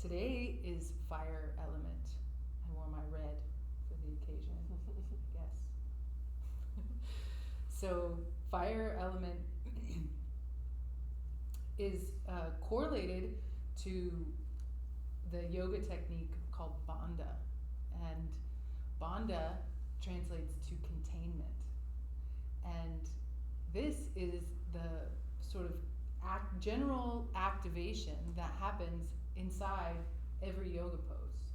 Today is fire element. I wore my red for the occasion, I guess. So, fire element is correlated to the yoga technique called Bandha. And Bandha translates to containment. And this is the sort of general activation that happens inside every yoga pose.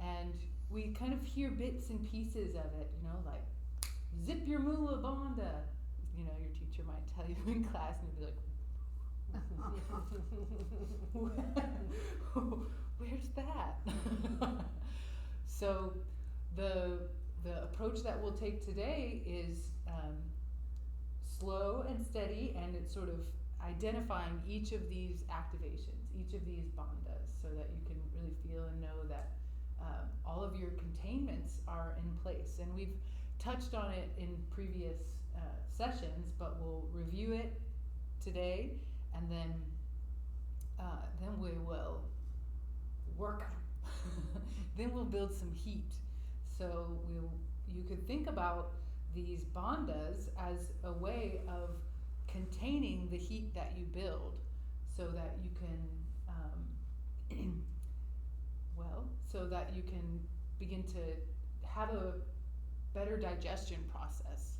And we kind of hear bits and pieces of it, like zip your mula bandha. Your teacher might tell you in class, and you'll be like, where's that? So the approach that we'll take today is slow and steady, and it's sort of identifying each of these activations, each of these bandhas, so that you can really feel and know that all of your containments are in place. And we've touched on it in previous sessions, but we'll review it today, and then we will work. Then we'll build some heat. So you could think about these bandhas as a way of containing the heat that you build, so that you can so that you can begin to have a better digestion process.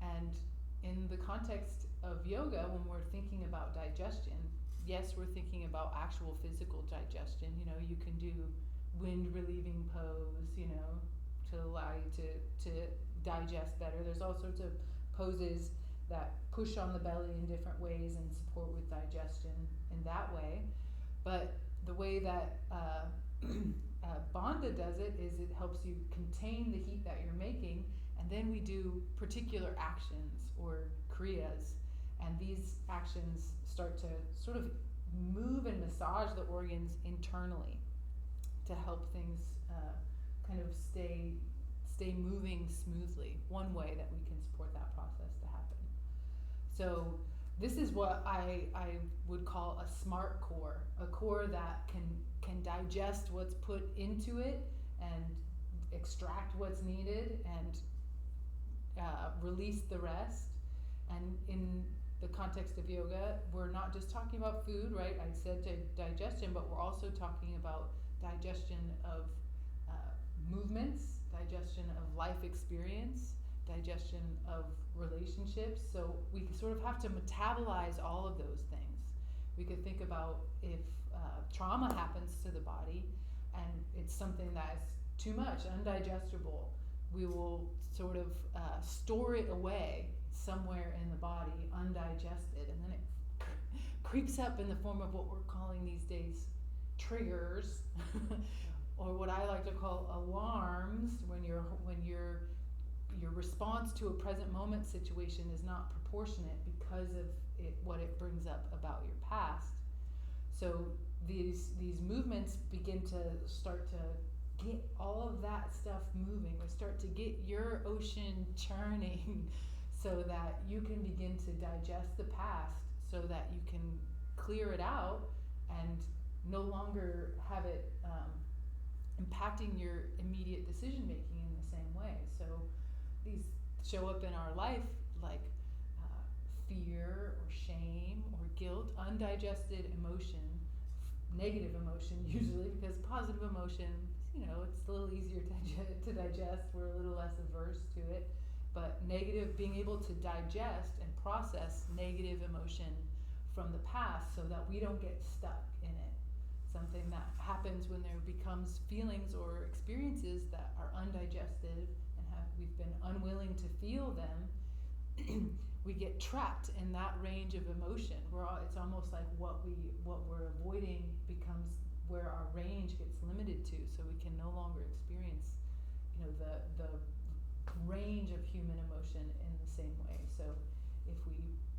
And in the context of yoga, when we're thinking about digestion, yes, we're thinking about actual physical digestion. You can do wind relieving pose, to allow you to digest better. There's all sorts of poses that push on the belly in different ways and support with digestion in that way. But the way that Bandha does it is it helps you contain the heat that you're making, and then we do particular actions or kriyas, and these actions start to sort of move and massage the organs internally to help things kind of stay moving smoothly. One way that we can support that process to happen. So this is what I would call a smart core, a core that can digest what's put into it and extract what's needed and release the rest. And in the context of yoga, we're not just talking about food, right? I said digestion, but we're also talking about digestion of movements, digestion of life experience, digestion of relationships. So we sort of have to metabolize all of those things. We could think about if trauma happens to the body and it's something that is too much, undigestible, we will sort of store it away somewhere in the body, undigested, and then it creeps up in the form of what we're calling these days triggers, or what I like to call alarms, when your response to a present moment situation is not proportionate because of what it brings up about your past. So these movements begin to start to get all of that stuff moving. We start to get your ocean churning so that you can begin to digest the past, so that you can clear it out and no longer have it impacting your immediate decision making in the same way. So these show up in our life like fear or shame or guilt, undigested emotion, negative emotion usually, because positive emotion, it's a little easier to digest. We're a little less averse to it. But negative, being able to digest and process negative emotion from the past so that we don't get stuck in it. Something that happens when there becomes feelings or experiences that are undigested and we've been unwilling to feel them. We get trapped in that range of emotion. It's almost like what we're avoiding becomes where our range gets limited to, so we can no longer experience, the range of human emotion in the same way. So if we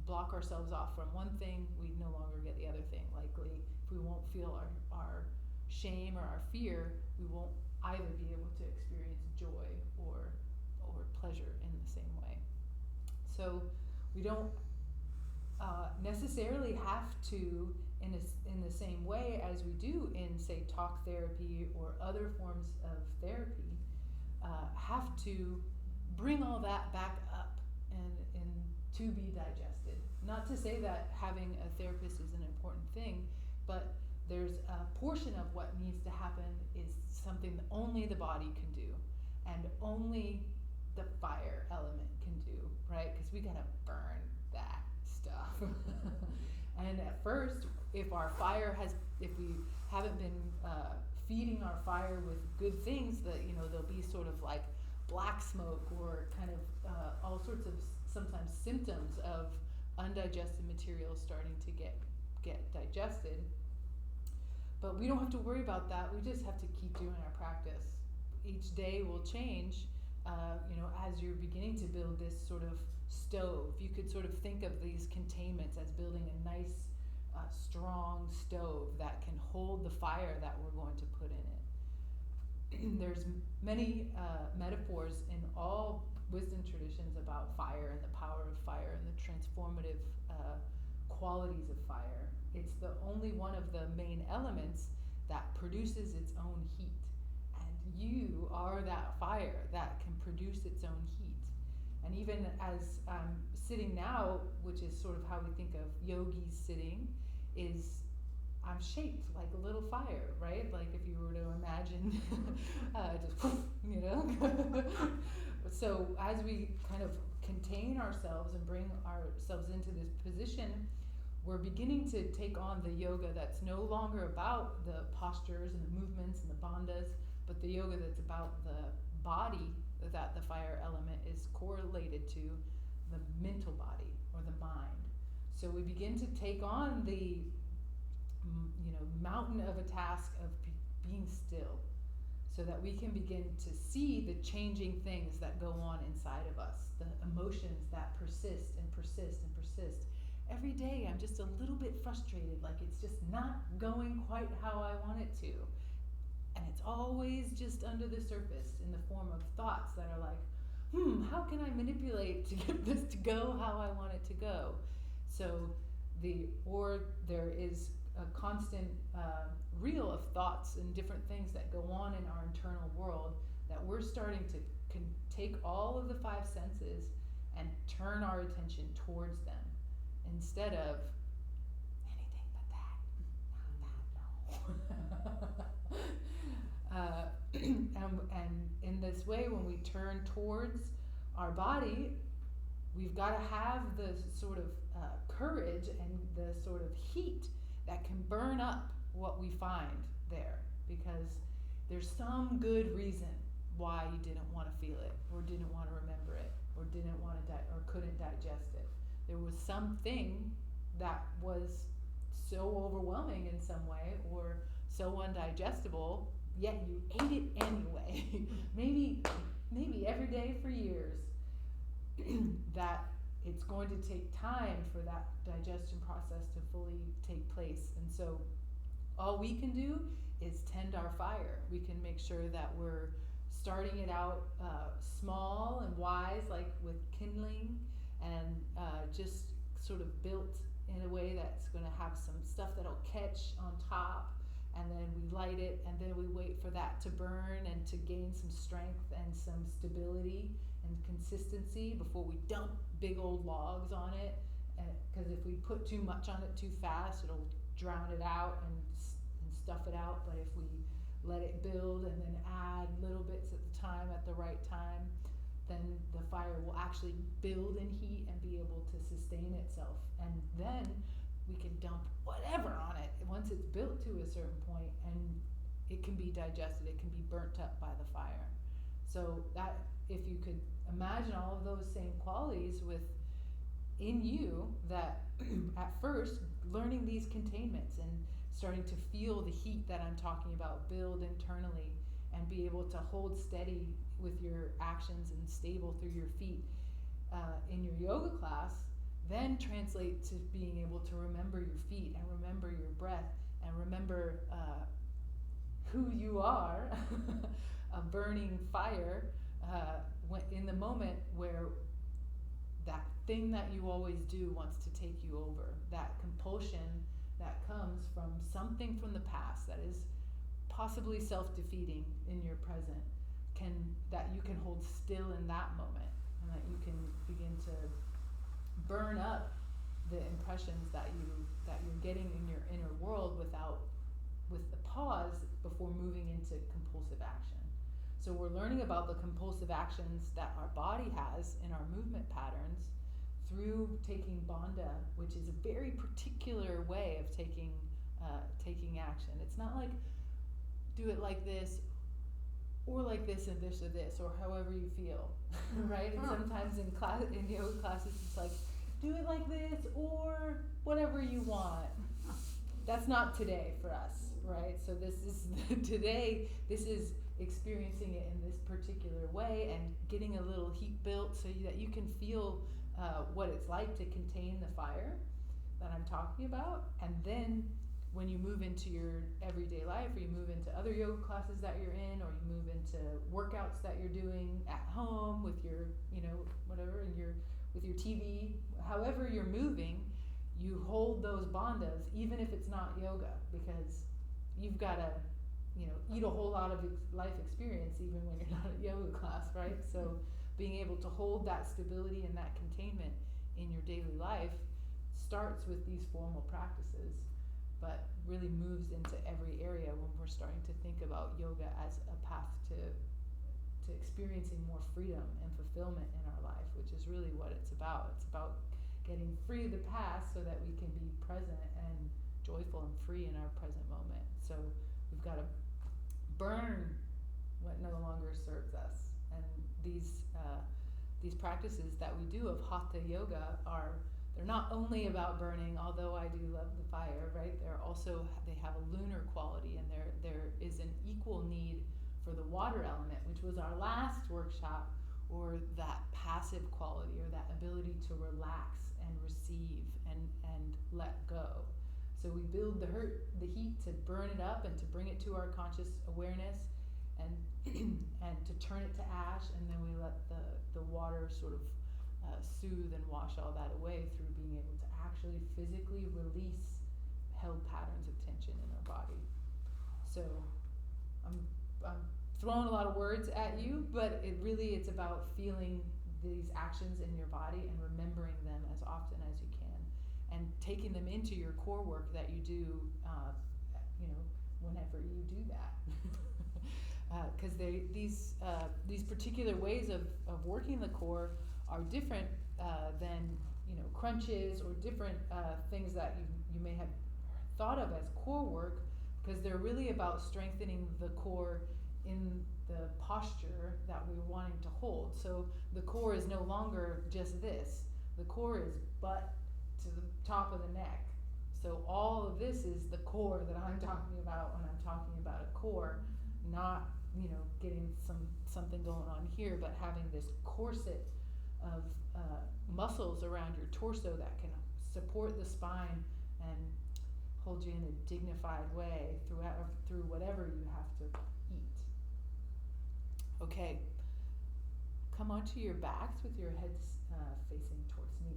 block ourselves off from one thing, we no longer get the other thing. Likely, if we won't feel our shame or our fear, we won't either be able to experience joy or pleasure in the same way. So we don't necessarily have to, in the same way as we do in, say, talk therapy or other forms of therapy, have to bring all that back up and to be digested. Not to say that having a therapist is an important thing, but there's a portion of what needs to happen is something that only the body can do, and only the fire element can do, right? Because we gotta burn that stuff. And at first, if we haven't been feeding our fire with good things, that there'll be sort of like black smoke or kind of all sorts of sometimes symptoms of undigested material starting to get digested. But we don't have to worry about that. We just have to keep doing our practice. Each day will change, as you're beginning to build this sort of stove. You could sort of think of these containments as building a nice, strong stove that can hold the fire that we're going to put in it. There's many metaphors in all wisdom traditions about fire and the power of fire and the transformative qualities of fire. It's the only one of the main elements that produces its own heat. And you are that fire that can produce its own heat. And even as I'm sitting now, which is sort of how we think of yogis sitting, is I'm shaped like a little fire, right? Like if you were to imagine just, So as we kind of contain ourselves and bring ourselves into this position, we're beginning to take on the yoga that's no longer about the postures and the movements and the bandhas, but the yoga that's about the body, that the fire element is correlated to the mental body or the mind. So we begin to take on the mountain of a task of being still, so that we can begin to see the changing things that go on inside of us, the emotions that persist and persist and persist. Every day I'm just a little bit frustrated, like it's just not going quite how I want it to. And it's always just under the surface in the form of thoughts that are like, how can I manipulate to get this to go how I want it to go? So there is a constant reel of thoughts and different things that go on in our internal world that we're starting to take all of the five senses and turn our attention towards them instead of anything but that, not that, no. And in this way, when we turn towards our body, we've got to have the sort of courage and the sort of heat that can burn up what we find there, because there's some good reason why you didn't want to feel it, or didn't want to remember it, or didn't want to or couldn't digest it. There was something that was so overwhelming in some way, or so undigestible, yet you ate it anyway. maybe every day for years. That it's going to take time for that digestion process to fully take place. And so all we can do is tend our fire. We can make sure that we're starting it out small and wise, like with kindling, and just sort of built in a way that's going to have some stuff that'll catch on top, and then we light it, and then we wait for that to burn and to gain some strength and some stability and consistency before we dump big old logs on it, because if we put too much on it too fast, it'll drown it out and stuff it out. But if we let it build and then add little bits at the time, at the right time, then the fire will actually build in heat and be able to sustain itself. And then we can dump whatever on it once it's built to a certain point, and it can be digested, it can be burnt up by the fire. So that, if you could imagine all of those same qualities in you, that at first learning these containments and starting to feel the heat that I'm talking about build internally, and be able to hold steady with your actions and stable through your feet in your yoga class, then translate to being able to remember your feet and remember your breath and remember who you are, a burning fire, in the moment where that thing that you always do wants to take you over. That compulsion that comes from something from the past that is possibly self-defeating in your present, that you can hold still in that moment, and that you can begin to burn up the impressions that you're getting in your inner world with the pause before moving into compulsive action. So we're learning about the compulsive actions that our body has in our movement patterns through taking bandha, which is a very particular way of taking action. It's not like do it like this or like this and this or this or however you feel, right? And sometimes in yoga classes it's like do it like this or whatever you want. That's not today for us, right? So this is today. This is experiencing it in this particular way and getting a little heat built so that you can feel what it's like to contain the fire that I'm talking about. And then when you move into your everyday life, or you move into other yoga classes that you're in, or you move into workouts that you're doing at home with your, whatever, with your TV, however you're moving, you hold those bandhas, even if it's not yoga, because you've got to, eat a whole lot of life experience even when you're not at yoga class, right? So being able to hold that stability and that containment in your daily life starts with these formal practices, but really moves into every area when we're starting to think about yoga as a path to experiencing more freedom and fulfillment in our life, which is really what it's about. It's about getting free of the past so that we can be present and joyful and free in our present moment. So we've got to burn what no longer serves us. And these practices that we do of hatha yoga they're not only about burning, although I do love the fire, right? They have a lunar quality, and there is an equal need for the water element, which was our last workshop, or that passive quality, or that ability to relax and receive and let go. So we build the heat to burn it up and to bring it to our conscious awareness, and and to turn it to ash, and then we let the water sort of soothe and wash all that away through being able to actually physically release held patterns of tension in our body. So I'm throwing a lot of words at you, but it's about feeling these actions in your body and remembering them as often as you can, and taking them into your core work that you do, whenever you do that. Because these particular ways of working the core are different than crunches or different things that you may have thought of as core work, because they're really about strengthening the core in the posture that we're wanting to hold. So the core is no longer just this. The core is butt to the top of the neck. So all of this is the core that I'm talking about when I'm talking about a core, not getting something going on here, but having this corset of muscles around your torso that can support the spine and hold you in a dignified way through whatever you have to eat. Okay, come onto your backs with your heads facing towards me.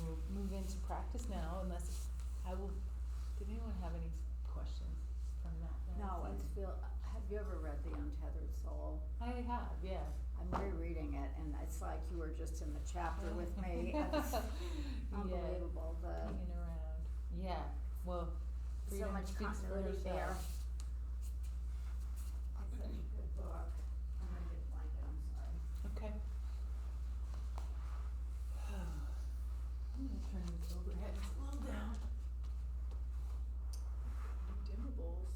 We'll move into practice now, did anyone have any questions from that? No, have you ever read The Untethered Soul? I have, yeah. I'm rereading it, and it's like you were just in the chapter with me. It's unbelievable. Hanging around. Yeah, well, So much continuity there. It's such a good book. I'm going to get a blanket, I'm sorry. Okay. I'm going to turn this overhead a little down. Dimmables.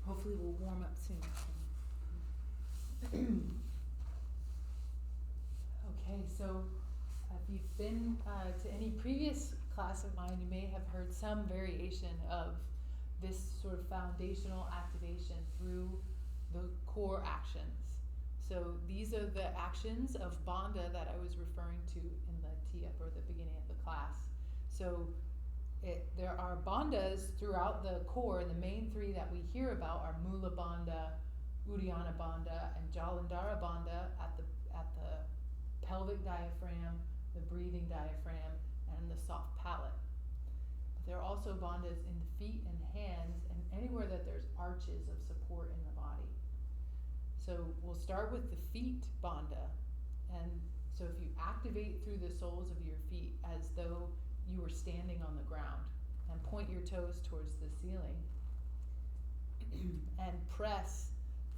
Hopefully we'll warm up soon. Okay, so if you've been to any previous class of mine, you may have heard some variation of this sort of foundational activation through the core actions. So these are the actions of bandha that I was referring to in the tee-up or the beginning of the class. So there are bandhas throughout the core, and the main three that we hear about are Mula Bandha, Uddiyana Bandha, and Jalandhara Bandha at the pelvic diaphragm, the breathing diaphragm, and the soft palate. But there are also bandhas in the feet and hands, and anywhere that there's arches of support in the body. So we'll start with the feet bandha, and so if you activate through the soles of your feet as though you were standing on the ground, and point your toes towards the ceiling, and press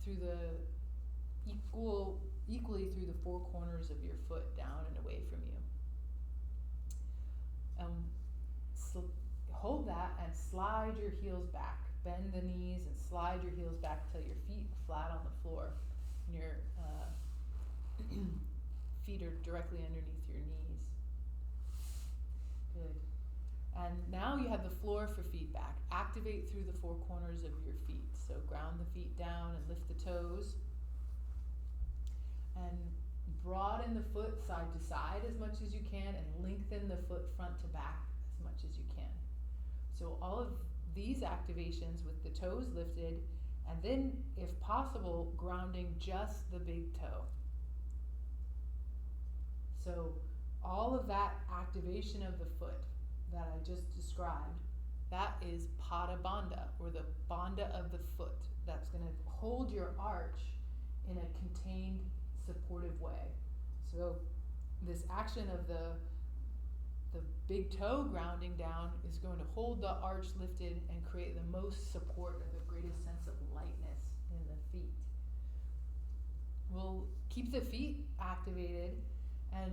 through equally through the four corners of your foot down and away from you. Hold that and slide your heels back. Bend the knees and slide your heels back till your feet are flat on the floor, and your feet are directly underneath your knees. Good. And now you have the floor for feedback. Activate through the four corners of your feet. So ground the feet down and lift the toes. And broaden the foot side to side as much as you can, and lengthen the foot front to back as much as you can. So all of these activations with the toes lifted, and then, if possible, grounding just the big toe. So all of that activation of the foot that I just described, that is Pada Bandha, or the bandha of the foot. That's going to hold your arch in a contained, supportive way. So this action of the big toe grounding down is going to hold the arch lifted and create the most support, or the greatest sense of lightness in the feet. We'll keep the feet activated and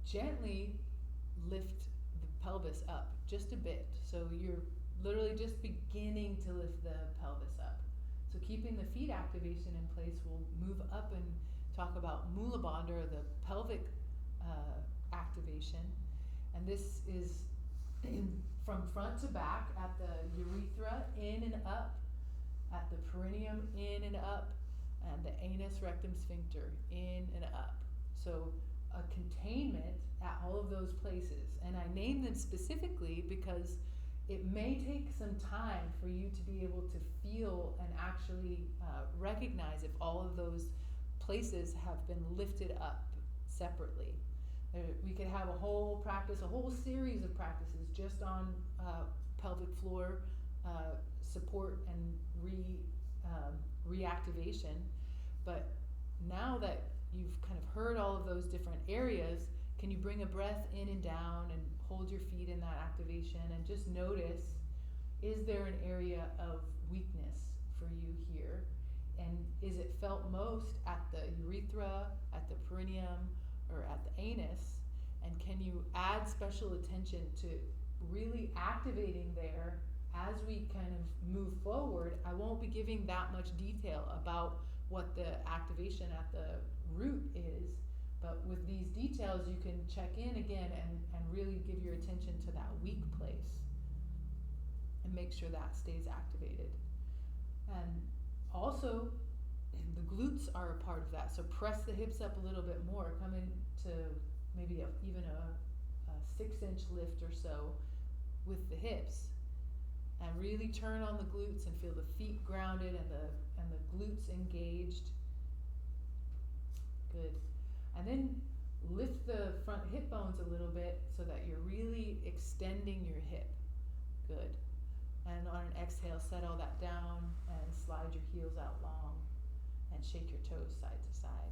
gently lift the pelvis up just a bit. So you're literally just beginning to lift the pelvis up. So keeping the feet activation in place, we'll move up and talk about Mula Bandha, or the pelvic activation. And this is from front to back at the urethra, in and up, at the perineum, in and up, and the anus rectum sphincter, in and up. So a containment at all of those places. And I name them specifically because it may take some time for you to be able to feel and actually recognize if all of those places have been lifted up separately. We could have a whole practice, a whole series of practices just on pelvic floor support and reactivation. But now that you've kind of heard all of those different areas, can you bring a breath in and down and hold your feet in that activation, and just notice, is there an area of weakness for you here? And is it felt most at the urethra, at the perineum, or at the anus? And can you add special attention to really activating there as we kind of move forward? I won't be giving that much detail about what the activation at the root is, but with these details you can check in again and really give your attention to that weak place and make sure that stays activated. And also, the glutes are a part of that. So press the hips up a little bit more. Come into maybe even a 6-inch lift or so with the hips, and really turn on the glutes and feel the feet grounded and the glutes engaged. Good. And then lift the front hip bones a little bit so that you're really extending your hip. Good. And on an exhale, set all that down and slide your heels out long and shake your toes side to side.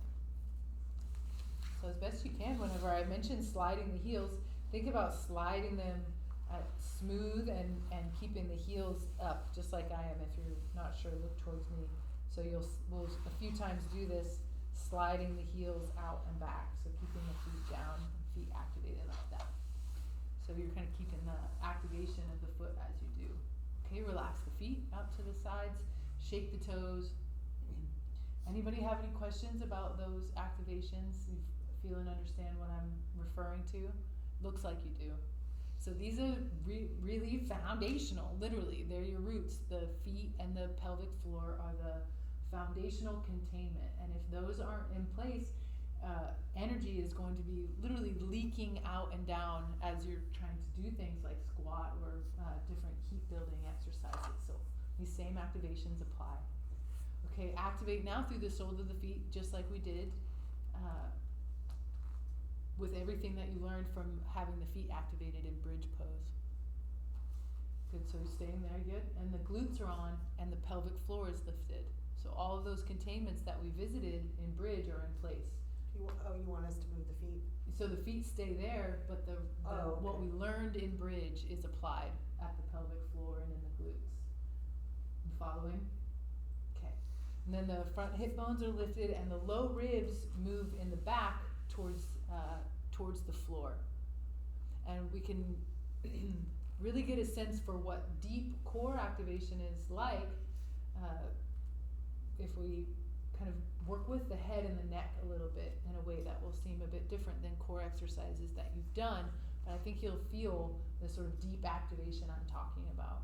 So as best you can, whenever I mention sliding the heels, think about sliding them smooth and keeping the heels up, just like I am. If you're not sure, look towards me. So we'll a few times do this, sliding the heels out and back. So keeping the feet down, feet activated like that. So you're kind of keeping the activation of the foot as you do. Okay, relax the feet out to the sides, shake the toes. Anybody have any questions about those activations? You feel and understand what I'm referring to? Looks like you do. So these are really foundational, literally. They're your roots. The feet and the pelvic floor are the foundational containment. And if those aren't in place, energy is going to be literally leaking out and down as you're trying to do things like squat or different heat building exercises. So these same activations apply. Okay, activate now through the soles of the feet, just like we did with everything that you learned from having the feet activated in bridge pose. Good, so staying there, good. And the glutes are on and the pelvic floor is lifted. So all of those containments that we visited in bridge are in place. You want us to move the feet? So the feet stay there, but Okay. what we learned in bridge is applied at the pelvic floor and in the glutes. You following? Okay. And then the front hip bones are lifted and the low ribs move in the back towards the floor. And we can really get a sense for what deep core activation is like if we kind of work with the head and the neck a little bit in a way that will seem a bit different than core exercises that you've done, but I think you'll feel the sort of deep activation I'm talking about.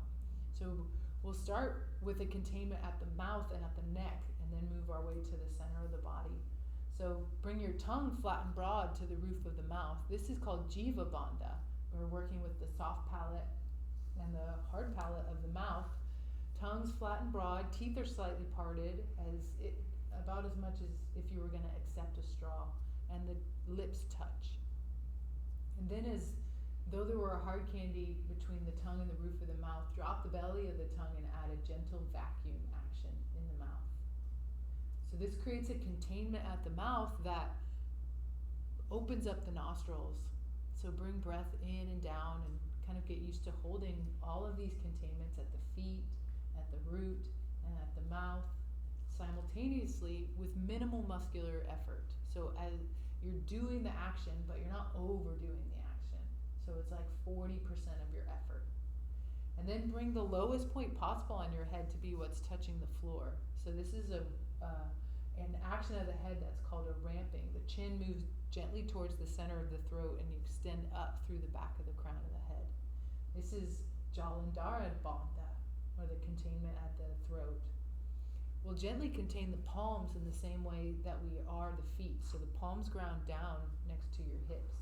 So we'll start with a containment at the mouth and at the neck and then move our way to the center of the body. So bring your tongue flat and broad to the roof of the mouth. This is called Jiva Bandha. We're working with the soft palate and the hard palate of the mouth. Tongue's flat and broad, teeth are slightly parted, about as much as if you were going to accept a straw, and the lips touch. And then as though there were a hard candy between the tongue and the roof of the mouth, drop the belly of the tongue and add a gentle vacuum action in the mouth. So this creates a containment at the mouth that opens up the nostrils. So bring breath in and down and kind of get used to holding all of these containments at the feet, at the root, and at the mouth simultaneously with minimal muscular effort. So as you're doing the action, but you're not overdoing the action. So it's like 40% of your effort. And then bring the lowest point possible on your head to be what's touching the floor. So this is an action of the head that's called a ramping. The chin moves gently towards the center of the throat and you extend up through the back of the crown of the head. This is Jalandhara Bandha, or the containment at the throat. We'll gently contain the palms in the same way that we are the feet. So the palms ground down next to your hips.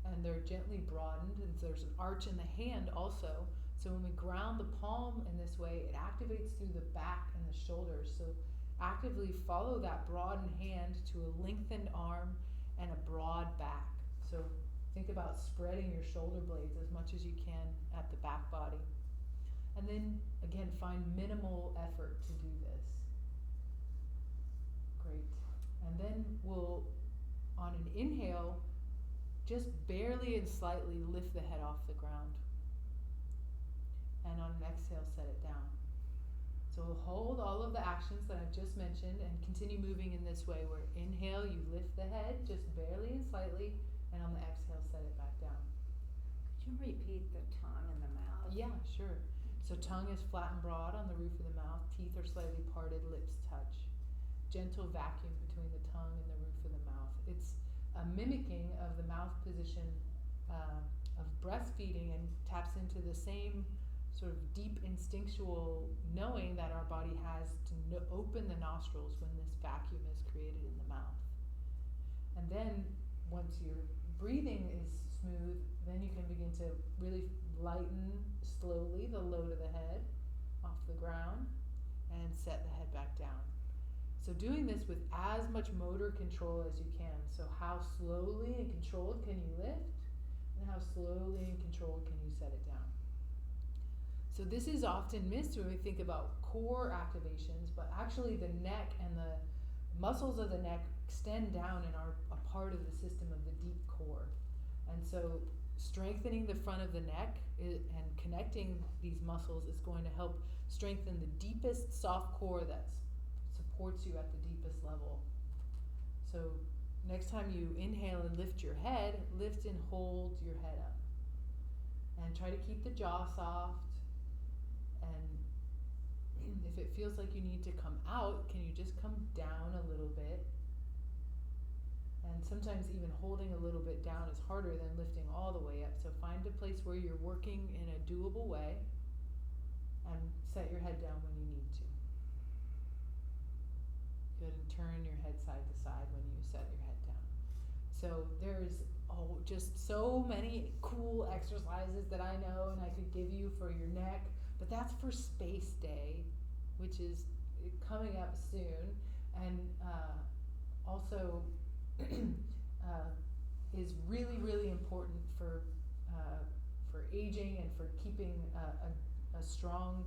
And they're gently broadened, and there's an arch in the hand also. So when we ground the palm in this way, it activates through the back and the shoulders. So actively follow that broadened hand to a lengthened arm and a broad back. So think about spreading your shoulder blades as much as you can at the back body. And then, again, find minimal effort to do this. Great. And then we'll, on an inhale, just barely and slightly lift the head off the ground. And on an exhale, set it down. So we'll hold all of the actions that I've just mentioned and continue moving in this way, where inhale, you lift the head just barely and slightly, and on the exhale, set it back down. Could you repeat the tongue and the mouth? Yeah, sure. So tongue is flat and broad on the roof of the mouth, teeth are slightly parted, lips touch. Gentle vacuum between the tongue and the roof of the mouth. It's a mimicking of the mouth position of breastfeeding and taps into the same sort of deep instinctual knowing that our body has to open the nostrils when this vacuum is created in the mouth. And then once your breathing is smooth, then you can begin to really lighten slowly the load of the head off the ground and set the head back down. So doing this with as much motor control as you can. So how slowly and controlled can you lift, and how slowly and controlled can you set it down. So this is often missed when we think about core activations, but actually the neck and the muscles of the neck extend down and are a part of the system of the deep core. And so strengthening the front of the neck and connecting these muscles is going to help strengthen the deepest soft core that supports you at the deepest level. So next time you inhale and lift your head, lift and hold your head up. And try to keep the jaw soft. And if it feels like you need to come out, can you just come down a little bit? And sometimes even holding a little bit down is harder than lifting all the way up. So find a place where you're working in a doable way and set your head down when you need to. Good, and turn your head side to side when you set your head down. So there's just so many cool exercises that I know and I could give you for your neck, but that's for Space Day, which is coming up soon, and also is really, really important for aging and for keeping a strong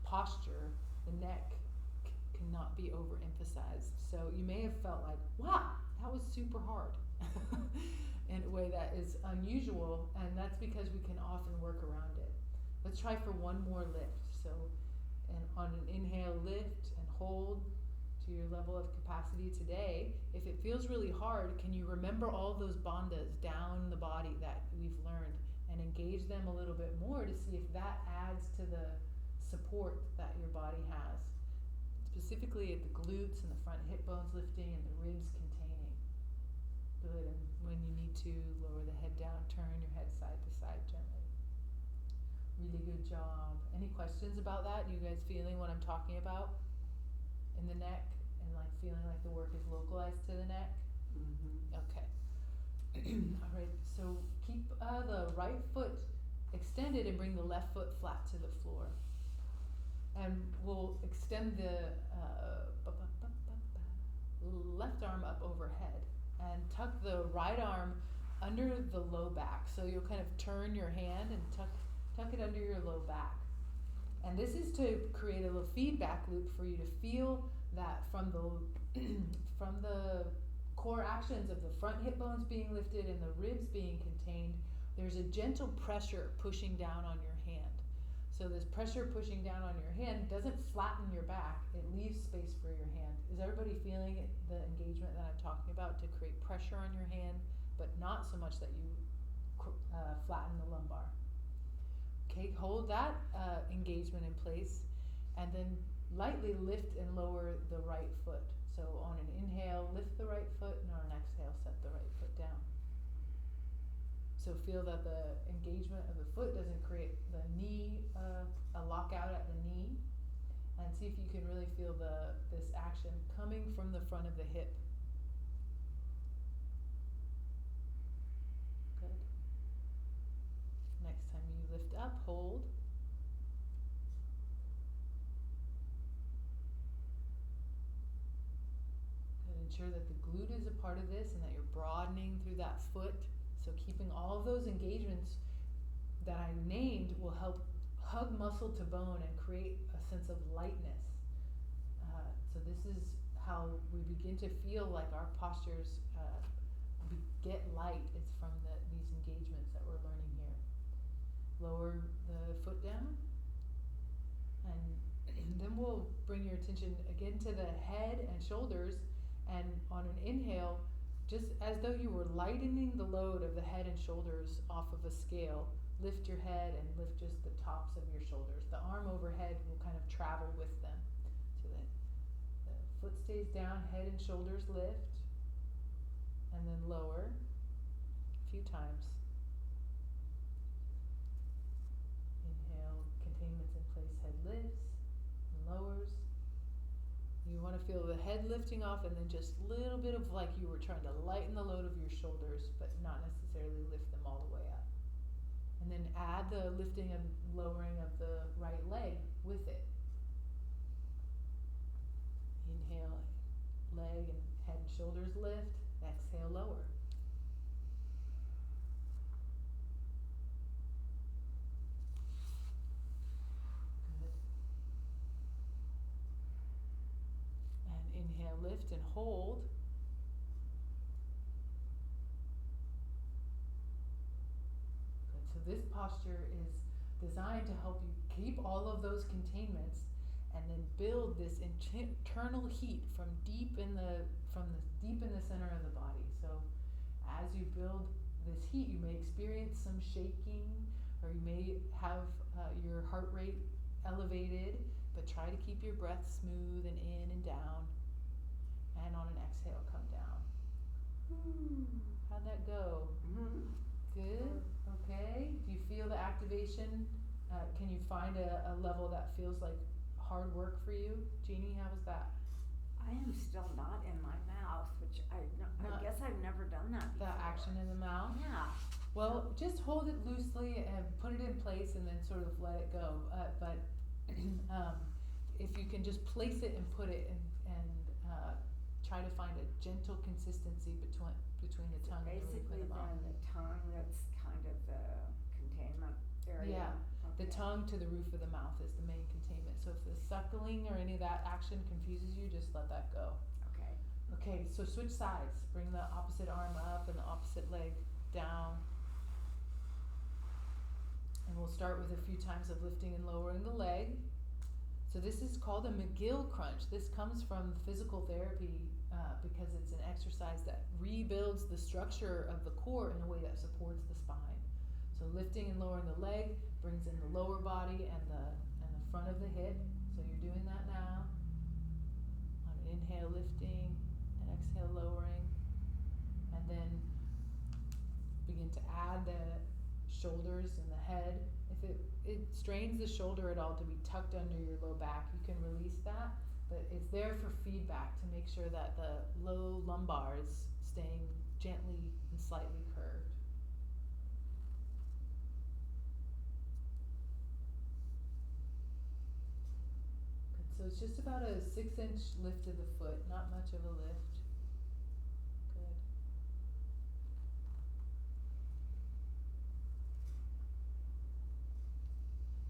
posture. The neck cannot be overemphasized. So you may have felt like, wow, that was super hard in a way that is unusual, and that's because we can often work around it. Let's try for one more lift. So, and on an inhale, lift and hold to your level of capacity today. If it feels really hard, can you remember all those bandhas down the body that we've learned and engage them a little bit more to see if that adds to the support that your body has, specifically at the glutes and the front hip bones lifting and the ribs containing. Good, and when you need to, lower the head down, turn your head side to side gently. Really good job. Any questions about that? You guys feeling what I'm talking about in the neck and like feeling like the work is localized to the neck? Mm-hmm. Okay. All right, so keep the right foot extended and bring the left foot flat to the floor. And we'll extend the left arm up overhead and tuck the right arm under the low back. So you'll kind of turn your hand and tuck it under your low back. And this is to create a little feedback loop for you to feel that from the core actions of the front hip bones being lifted and the ribs being contained, there's a gentle pressure pushing down on your hand. So this pressure pushing down on your hand doesn't flatten your back, it leaves space for your hand. Is everybody feeling the engagement that I'm talking about to create pressure on your hand, but not so much that you flatten the lumbar? Okay, hold that engagement in place, and then lightly lift and lower the right foot. So on an inhale, lift the right foot, and on an exhale, set the right foot down. So feel that the engagement of the foot doesn't create the knee, a lockout at the knee, and see if you can really feel this action coming from the front of the hip. Good. Next time you lift up, hold. And ensure that the glute is a part of this and that you're broadening through that foot. So keeping all of those engagements that I named will help hug muscle to bone and create a sense of lightness. So this is how we begin to feel like our postures get light. It's from these engagements that we're learning here. Lower the foot down, and then we'll bring your attention again to the head and shoulders, and on an inhale, just as though you were lightening the load of the head and shoulders off of a scale, lift your head and lift just the tops of your shoulders. The arm overhead will kind of travel with them so that the foot stays down, head and shoulders lift, and then lower a few times. Inhale, containment's in place, head lifts and lowers. You want to feel the head lifting off and then just a little bit of like you were trying to lighten the load of your shoulders, but not necessarily lift them all the way up. And then add the lifting and lowering of the right leg with it. Inhale, leg and head and shoulders lift. Exhale, lower. Inhale, lift and hold. Good. So this posture is designed to help you keep all of those containments and then build this internal heat from deep in the center of the body. So as you build this heat, you may experience some shaking, or you may have your heart rate elevated, but try to keep your breath smooth and in and down. And on an exhale, come down. How'd that go? Mm-hmm. Good. Okay. Do you feel the activation? Can you find a level that feels like hard work for you? Jeannie, how was that? I am still not in my mouth, which I Not- guess I've never done that The before. action in the mouth. Yeah. Well, just hold it loosely and put it in place and then sort of let it go. But if you can just place it and put it and try to find a gentle consistency between the tongue and the roof Basically of the mouth. then the tongue, that's kind of the containment area. Yeah, the Okay. tongue to the roof of the mouth is the main containment. So if the suckling or any of that action confuses you, just let that go. Okay. Okay, so switch sides. Bring the opposite arm up and the opposite leg down. And we'll start with a few times of lifting and lowering the leg. So this is called a McGill crunch. This comes from physical therapy because it's an exercise that rebuilds the structure of the core in a way that supports the spine. So lifting and lowering the leg brings in the lower body and the front of the hip. So you're doing that now. On an inhale, lifting, and exhale, lowering. And then begin to add the shoulders and the head. If it strains the shoulder at all to be tucked under your low back, you can release that, but it's there for feedback to make sure that the low lumbar is staying gently and slightly curved. Good. So it's just about a 6-inch lift of the foot, not much of a lift. Good.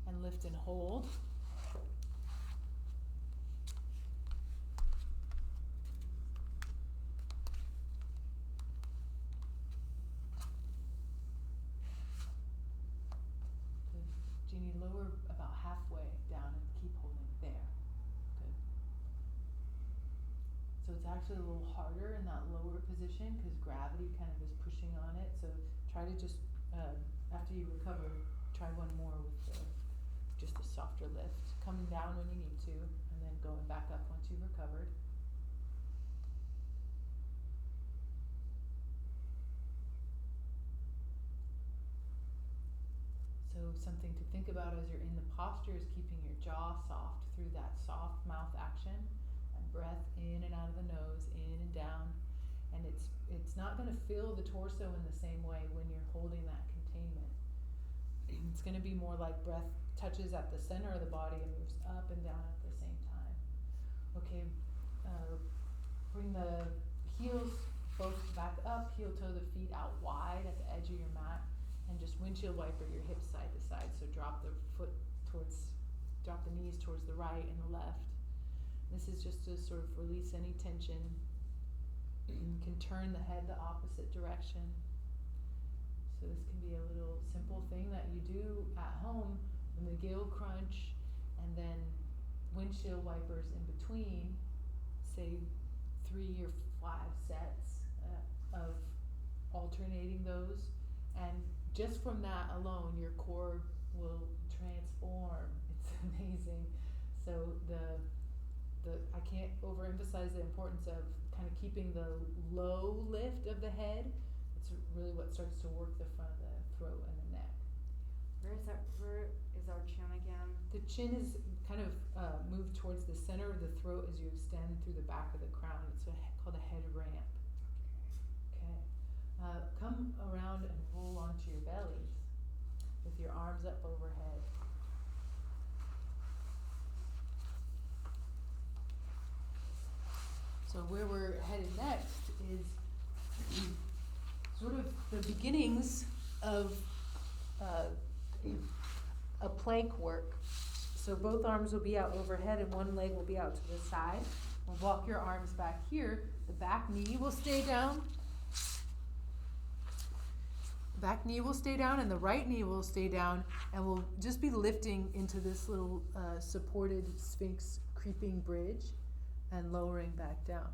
And lift and hold. Good. Jeannie, lower about halfway down and keep holding there. Good. So it's actually a little harder in that lower position because gravity kind of is pushing on it. So try to just, after you recover, try one more with just a softer lift. Coming down when you need to, and then going back up once you've recovered. So something to think about as you're in the posture is keeping your jaw soft through that soft mouth action, and breath in and out of the nose, in and down. And it's not going to fill the torso in the same way when you're holding that containment. It's going to be more like breath touches at the center of the body and moves up and down at the same time. Okay, bring the heels both back up, heel toe the feet out wide at the edge of your mat, and just windshield wiper your hips side to side. So drop the knees towards the right and the left. This is just to sort of release any tension. You can turn the head the opposite direction. So this can be a little simple thing that you do at home, the McGill crunch, and then windshield wipers in between, say 3 or 5 sets of alternating those. And just from that alone, your core will transform. It's amazing. So I can't overemphasize the importance of kind of keeping the low lift of the head. It's really what starts to work the front of the throat and the neck. Where is our chin again? The chin is kind of moved towards the center of the throat as you extend through the back of the crown. It's called a head ramp. Okay. Come around and roll onto your bellies with your arms up overhead. So where we're headed next is sort of the beginnings of a plank work. So both arms will be out overhead and one leg will be out to the side. We'll walk your arms back here. The back knee will stay down. Back knee will stay down and the right knee will stay down, and we'll just be lifting into this little supported Sphinx creeping bridge and lowering back down.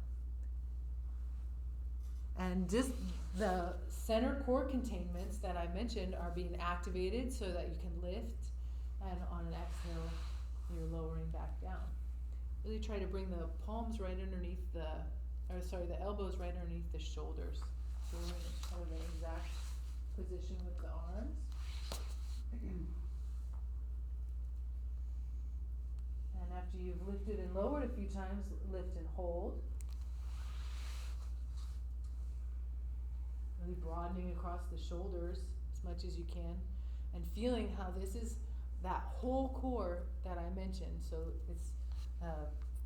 And just the center core containments that I mentioned are being activated so that you can lift, and on an exhale, you're lowering back down. Really try to bring the palms right underneath the elbows right underneath the shoulders. So we're in kind of an exact position with the arms. And after you've lifted and lowered a few times, lift and hold. Really broadening across the shoulders as much as you can, and feeling how this is that whole core that I mentioned. So it's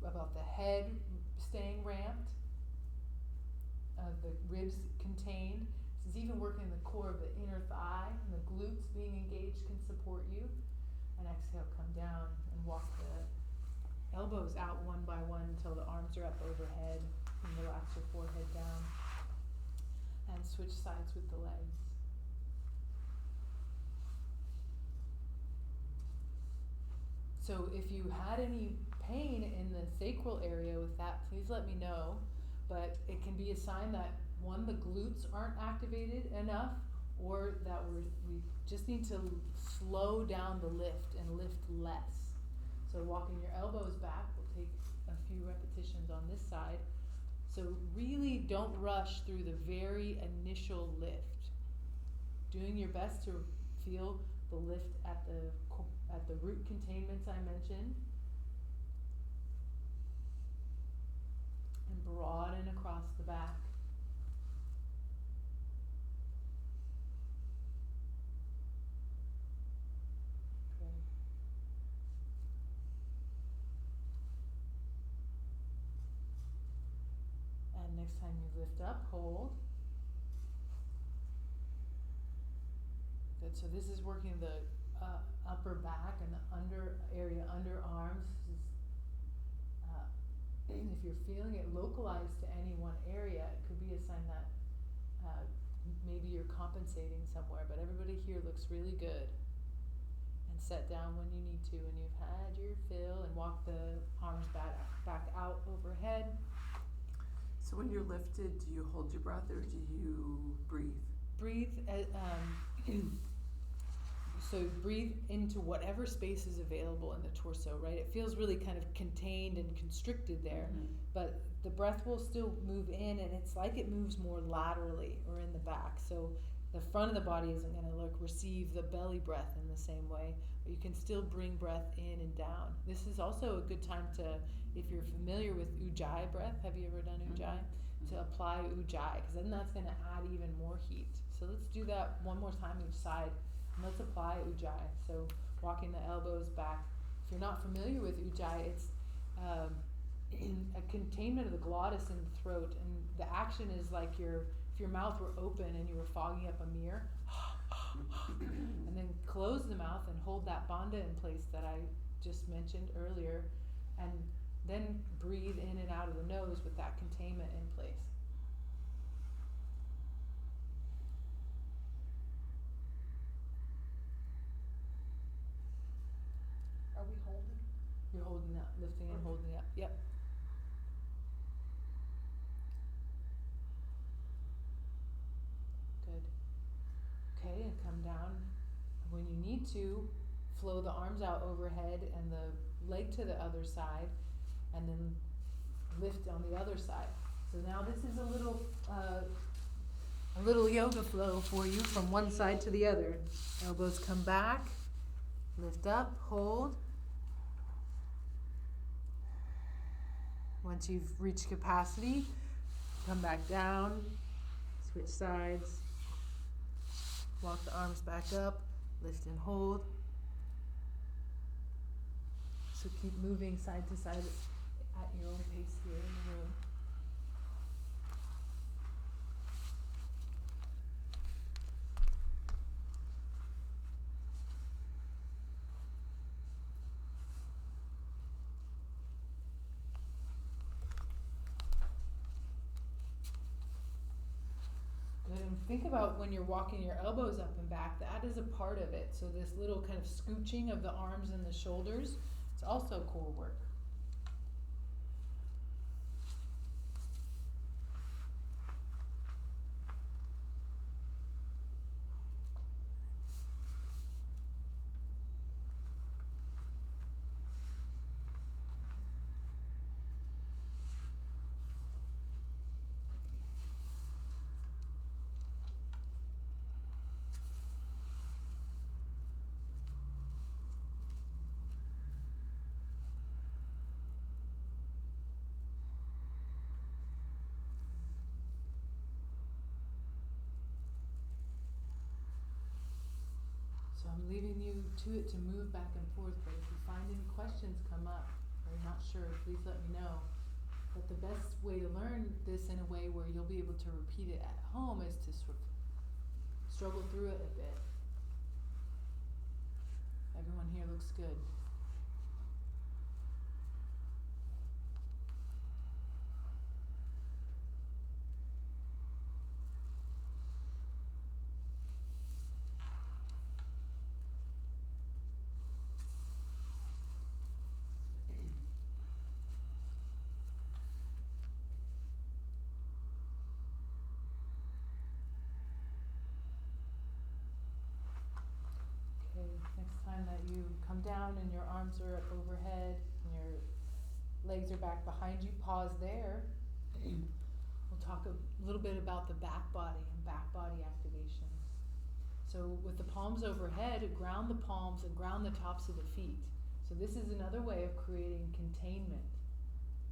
about the head staying ramped, the ribs contained. This is even working the core of the inner thigh, and the glutes being engaged can support you. And exhale, come down and walk the elbows out one by one until the arms are up overhead, and relax your forehead down. And switch sides with the legs. So if you had any pain in the sacral area with that, please let me know. But it can be a sign that, one, the glutes aren't activated enough, or that we just need to slow down the lift and lift less. So walking your elbows back, we'll take a few repetitions on this side. So really don't rush through the very initial lift. Doing your best to feel the lift at the root containments I mentioned. And broaden across the back. Good. And next time you lift up, hold. Good, so this is working the upper back and the underarms. This is, if you're feeling it localized to any one area, it could be a sign that maybe you're compensating somewhere, but everybody here looks really good. And set down when you need to, when you've had your fill, and walk the arms back out overhead. So when you're lifted, do you hold your breath or do you breathe? Breathe, so breathe into whatever space is available in the torso, right? It feels really kind of contained and constricted there, but the breath will still move in, and it's like it moves more laterally or in the back. So the front of the body isn't going to receive the belly breath in the same way, but you can still bring breath in and down. This is also a good time to, if you're familiar with Ujjayi breath, have you ever done Ujjayi? To apply Ujjayi, because then that's going to add even more heat. So let's do that one more time each side. And let's apply Ujjayi. So walking the elbows back. If you're not familiar with Ujjayi, it's a containment of the glottis and the throat. And the action is like if your mouth were open and you were fogging up a mirror. And then close the mouth and hold that bandha in place that I just mentioned earlier. And then breathe in and out of the nose with that containment in place. Are we holding? You're holding up, lifting and holding up. Yep. Good. Okay, and come down. When you need to, flow the arms out overhead and the leg to the other side, and then lift on the other side. So now this is a little yoga flow for you from one side to the other. Elbows come back, lift up, hold. Once you've reached capacity, come back down, switch sides, walk the arms back up, lift and hold. So keep moving side to side at your own pace here in the room. Good, and think about when you're walking your elbows up and back, that is a part of it. So this little kind of scooching of the arms and the shoulders, it's also core work. So I'm leaving you to it to move back and forth, but if you find any questions come up, or you're not sure, please let me know. But the best way to learn this in a way where you'll be able to repeat it at home is to sort of struggle through it a bit. Everyone here looks good. Okay, next time that you come down and your arms are up overhead and your legs are back behind you, pause there. We'll talk a little bit about the back body and back body activation. So with the palms overhead, ground the palms and ground the tops of the feet. So this is another way of creating containment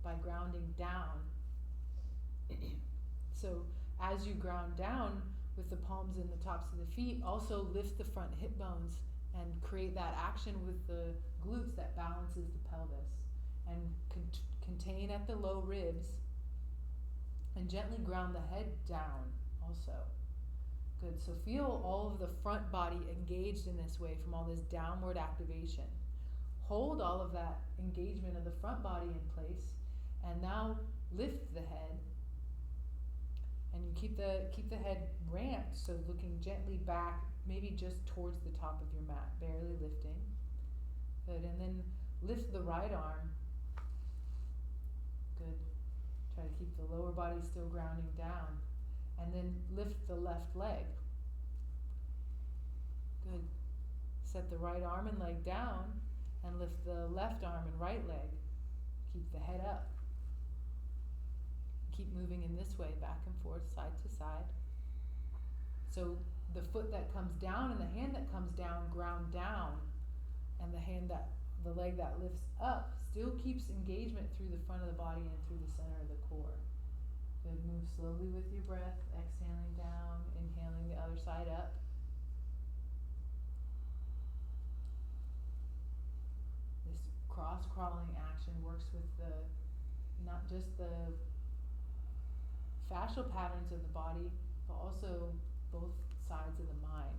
by grounding down. So as you ground down with the palms and the tops of the feet, also lift the front hip bones and create that action with the glutes that balances the pelvis. And contain at the low ribs and gently ground the head down also. Good, so feel all of the front body engaged in this way from all this downward activation. Hold all of that engagement of the front body in place and now lift the head. And you keep the head ramped, so looking gently back, maybe just towards the top of your mat, barely lifting. Good, and then lift the right arm. Good. Try to keep the lower body still grounding down. And then lift the left leg. Good. Set the right arm and leg down and lift the left arm and right leg. Keep the head up. Keep moving in this way, back and forth, side to side. So the foot that comes down and the hand that comes down, ground down, and the leg that lifts up still keeps engagement through the front of the body and through the center of the core. Good, move slowly with your breath, exhaling down, inhaling the other side up. This cross-crawling action works with not just the fascial patterns of the body, but also both sides of the mind.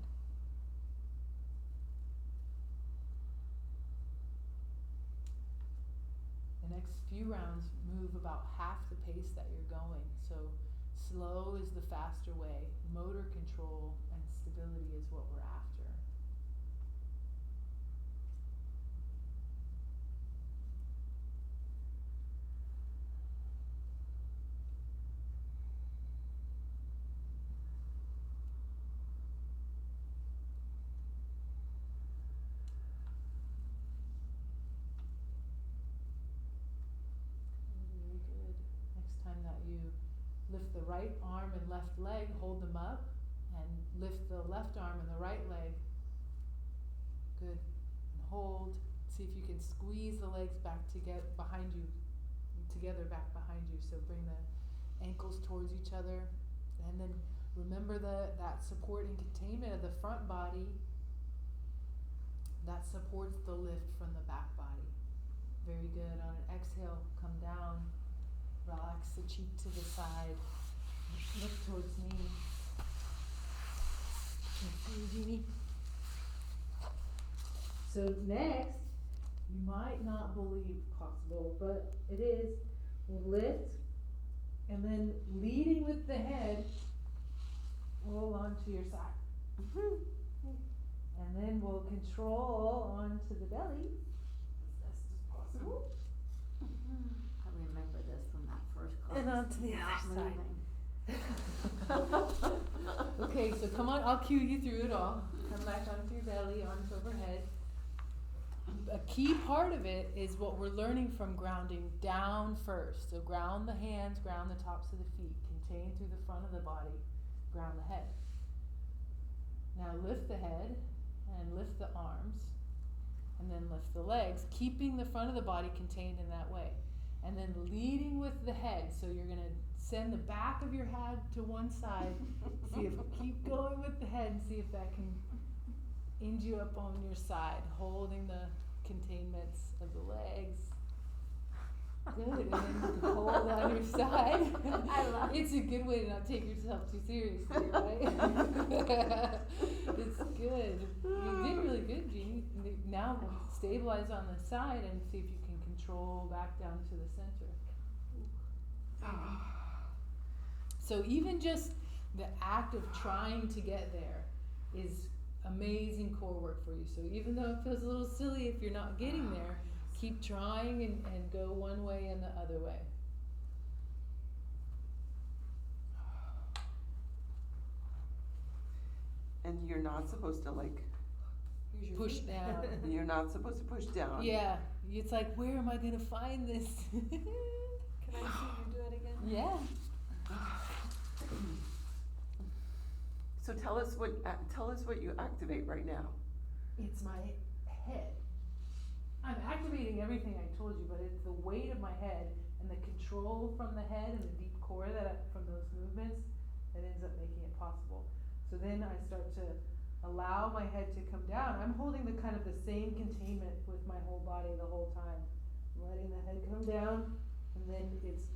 The next few rounds move about half the pace that you're going. So slow is the faster way. Motor control and stability is what we're after. Very good. Next time that you lift the right arm and left leg, hold them up, and lift the left arm and the right leg. Good. And hold. See if you can squeeze the legs back together behind you, back behind you. So bring the ankles towards each other, and then remember that support and containment of the front body that supports the lift from the back body. Very good. On an exhale, come down, relax the cheek to the side, look towards me. Jeannie. So next, you might not believe possible, but it is, we'll lift, and then leading with the head, roll onto your side. And then we'll control onto the belly. As best as possible. I remember this from that first class. And onto the Not other side. moving. Okay, so come on, I'll cue you through it all. Come back onto your belly, arms overhead. A key part of it is what we're learning from grounding down first. So ground the hands, ground the tops of the feet, contain through the front of the body, ground the head. Now lift the head and lift the arms, and then lift the legs, keeping the front of the body contained in that way. And then leading with the head, so you're gonna send the back of your head to one side, keep going with the head and see if that can end you up on your side, holding the containments of the legs. Good, and then hold on your side. I love it. It's a good way to not take yourself too seriously, right? It's good. You did really good, Jeannie. Now stabilize on the side and see if you can control back down to the center. So even just the act of trying to get there is amazing core work for you. So even though it feels a little silly if you're not getting there, keep trying and go one way and the other way. And you're not supposed to like, Use your Push feet. down. you're not supposed to push down. Yeah, it's like, where am I gonna find this? Can I see you do it again? Yeah. So tell us what you activate right now. It's my head. I'm activating everything I told you, but it's the weight of my head and the control from the head and the deep core from those movements that ends up making it possible. So then I start to allow my head to come down. I'm holding the kind of the same containment with my whole body the whole time. I'm letting the head come down, and then it's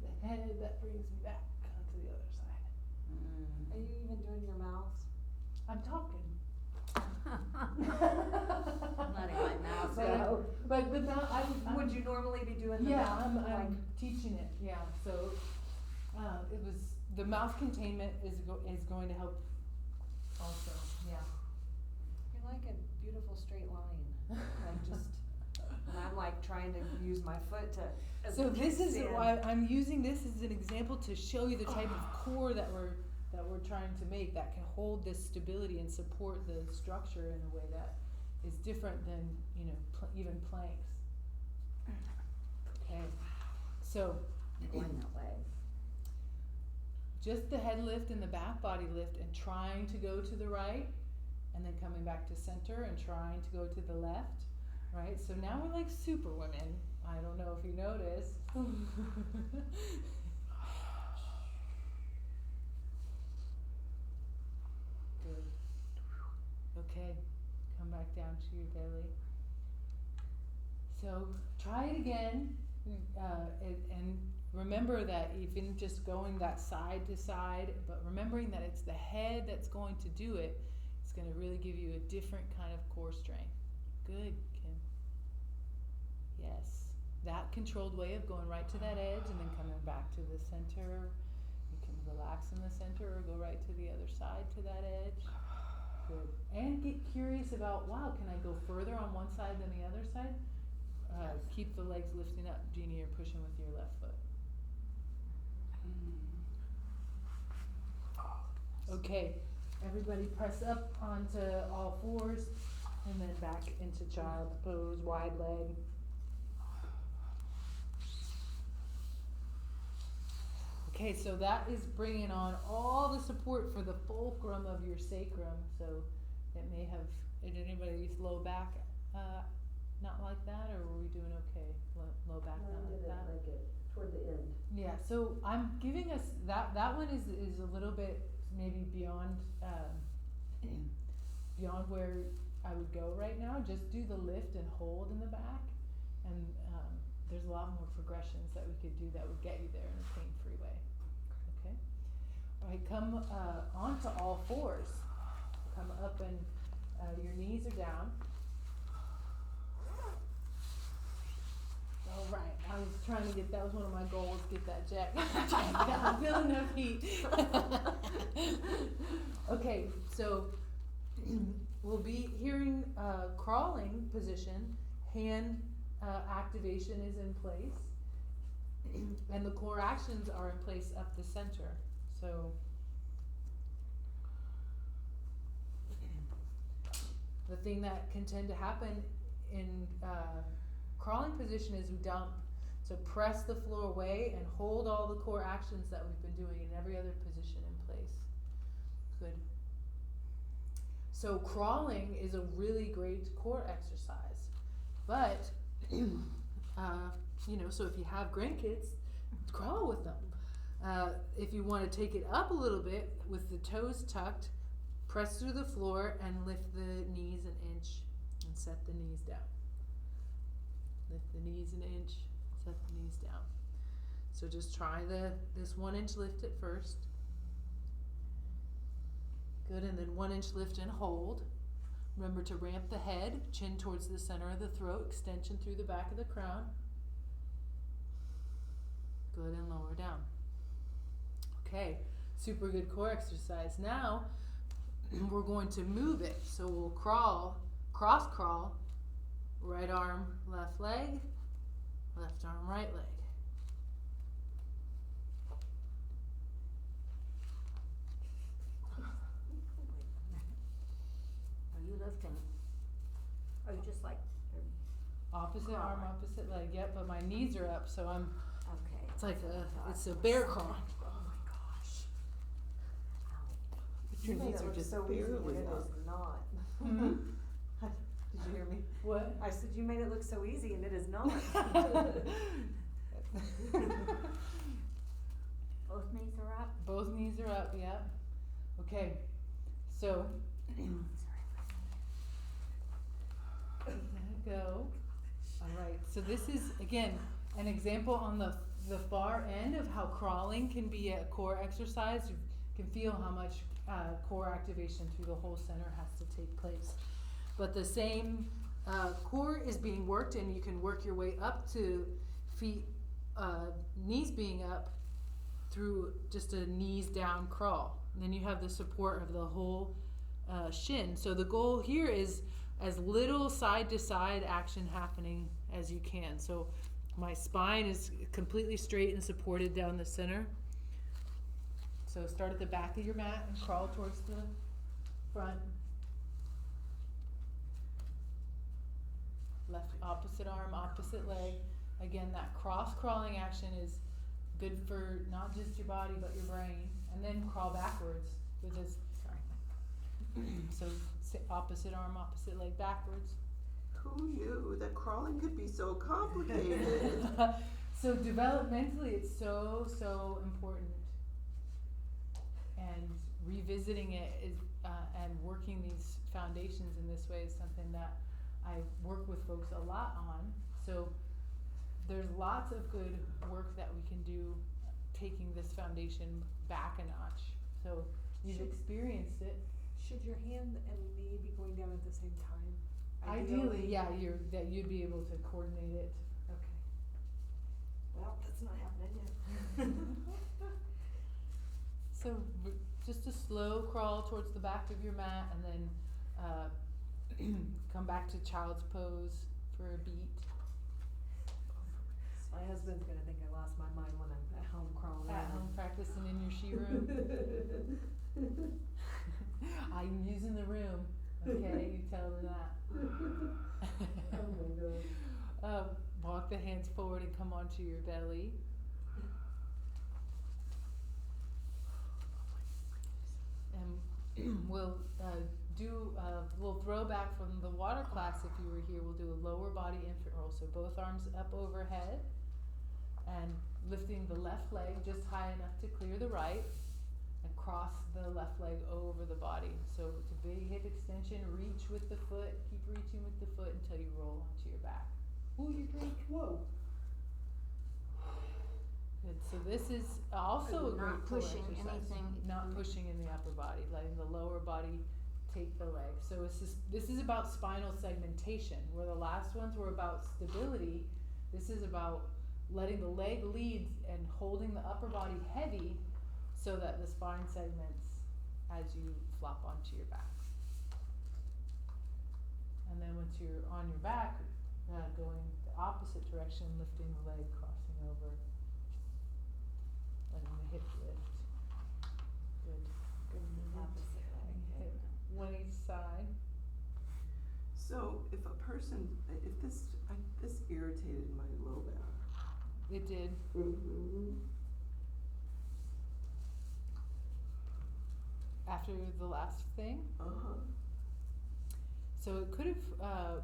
the head that brings me back onto the other side. Are you even doing your mouth? I'm talking. I'm letting my mouth go. But the mouth, Would you normally be doing the yeah, mouth? I'm like, teaching it. Yeah, so it was the mouth containment is going to help also. Yeah. you're like a beautiful straight line. Like just, and I'm like trying to use my foot to. So this is stand. why I'm using this as an example to show you the type of core that we're trying to make that can hold this stability and support the structure in a way that is different than even planks. Okay, so Going that way. just the head lift and the back body lift and trying to go to the right and then coming back to center and trying to go to the left, right? So now we're like super women. I don't know if you noticed. Good. Okay, come back down to your belly. So try it again, and remember that even just going that side to side, but remembering that it's the head that's going to do it, it's going to really give you a different kind of core strength. Good, Kim. Yes, that controlled way of going right to that edge and then coming back to the center. You can relax in the center or go right to the other side to that edge. Good. And get curious about, wow, can I go further on one side than the other side? Keep the legs lifting up. Jeannie, you're pushing with your left foot. Okay, everybody press up onto all fours and then back into child's pose, wide leg. Okay, so that is bringing on all the support for the fulcrum of your sacrum. So it may have, did anybody's low back not like that, or were we doing okay? Low back not like that? like it toward the end. Yeah, so I'm giving us, that one is a little bit maybe beyond beyond where I would go right now. Just do the lift and hold in the back, and there's a lot more progressions that we could do that would get you there in a pain-free way. Okay? Alright, come onto all fours. Come up and your knees are down. Alright, I was trying to get, that was one of my goals, get that jack down, feel enough heat. Okay, so we'll be hearing crawling position, hand activation is in place, and the core actions are in place up the center. So the thing that can tend to happen in crawling position is we dump, so press the floor away and hold all the core actions that we've been doing in every other position in place. Good. So crawling is a really great core exercise, but so if you have grandkids, crawl with them. If you want to take it up a little bit with the toes tucked, Press through the floor and lift the knees an inch and set the knees down. Lift the knees an inch, set the knees down. So just try this 1 inch lift at first. Good, and then 1 inch lift and hold. Remember to ramp the head, chin towards the center of the throat, extension through the back of the crown. Good, and lower down. Okay, super good core exercise. Now, we're going to move it. So we'll crawl, cross crawl, right arm, left leg, left arm, right leg. Are you lifting? Are you just like, Opposite arm, Crawling. opposite leg. Yep, but my knees are up, so I'm, okay. it's like it's a Thought- bear crawl. Oh my gosh. Ow. Your You made knees it are look just so easy, and barely it up. is not. Hmm? Did you hear me? What? I said, you made it look so easy, and it is not. Both knees are up? Both knees are up, yep. Okay, so let it go. Alright, so this is, again, an example on the far end of how crawling can be a core exercise. You can feel how much core activation through the whole center has to take place. But the same core is being worked, and you can work your way up to feet, knees being up through just a knees down crawl. And then you have the support of the whole shin. So the goal here is as little side to side action happening as you can. So my spine is completely straight and supported down the center. So start at the back of your mat and crawl towards the front. Left opposite arm, opposite leg. Again, that cross crawling action is good for not just your body but your brain. And then crawl backwards with this. So opposite arm, opposite leg backwards. Who knew that crawling could be so complicated? So developmentally, it's so important. And revisiting it is, and working these foundations in this way is something that I work with folks a lot on. So there's lots of good work that we can do taking this foundation back a notch. So you've experienced it. Should your hand and knee be going down at the same time? Ideally, yeah, you'd be able to coordinate it. Okay. Well, that's not happening yet. So just a slow crawl towards the back of your mat, and then come back to child's pose for a beat. My husband's gonna think I lost my mind when I'm at home crawling At around. home practicing in your she room. I'm using the room. Okay, you tell them that. Oh my God. Walk the hands forward and come onto your belly. And we'll do a little throwback from the water class. If you were here, we'll do a lower body infant roll. So both arms up overhead and lifting the left leg just high enough to clear the right, and cross the left leg over the body. So it's a big hip extension. Reach with the foot. Keep reaching with the foot until you roll onto your back. Ooh, you drink. Whoa. Good. So this is also a great Not core pushing exercise. anything. Not pushing in the upper body, letting the lower body take the leg. So this is about spinal segmentation, where the last ones were about stability. This is about letting the leg lead and holding the upper body heavy so that the spine segments as you flop onto your back. And then once you're on your back, going the opposite direction, lifting the leg, crossing over, letting the hip lift. Good. Good movement. Opposite leg. Hip, one each side. So if a person, if this irritated my low back. It did. Mm-hmm. After the last thing. Uh-huh. So it could have,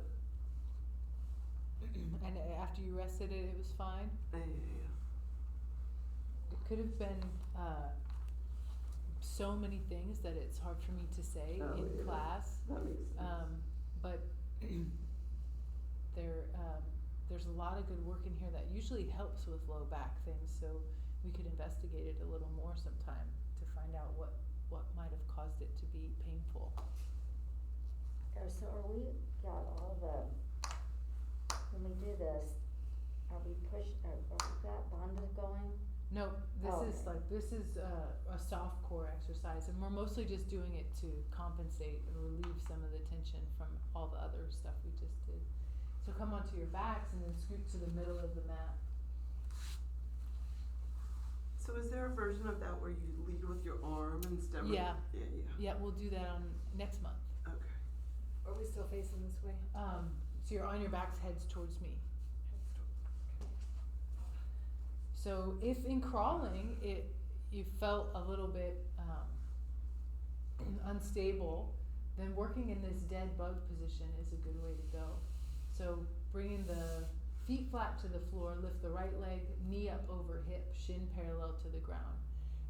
and after you rested it, it was fine. Yeah. It could have been so many things that it's hard for me to say Oh, in yeah. class. That makes sense. But there's a lot of good work in here that usually helps with low back things, so we could investigate it a little more sometime to find out what might have caused it to be painful. So are we got all the, when we do this, are we got Bonda going? No, Oh, this is a soft core exercise, and we're mostly just doing it to compensate and relieve some of the tension from all the other stuff we just did. So come onto your backs and then scoot to the middle of the mat. So is there a version of that where you lead with your arm instead of? Yeah. Yeah, yeah. Yeah, we'll do that on next month. Okay. Are we still facing this way? So you're on your backs, heads towards me. So if in crawling you felt a little bit unstable, then working in this dead bug position is a good way to go. So bringing the feet flat to the floor, lift the right leg, knee up over hip, shin parallel to the ground.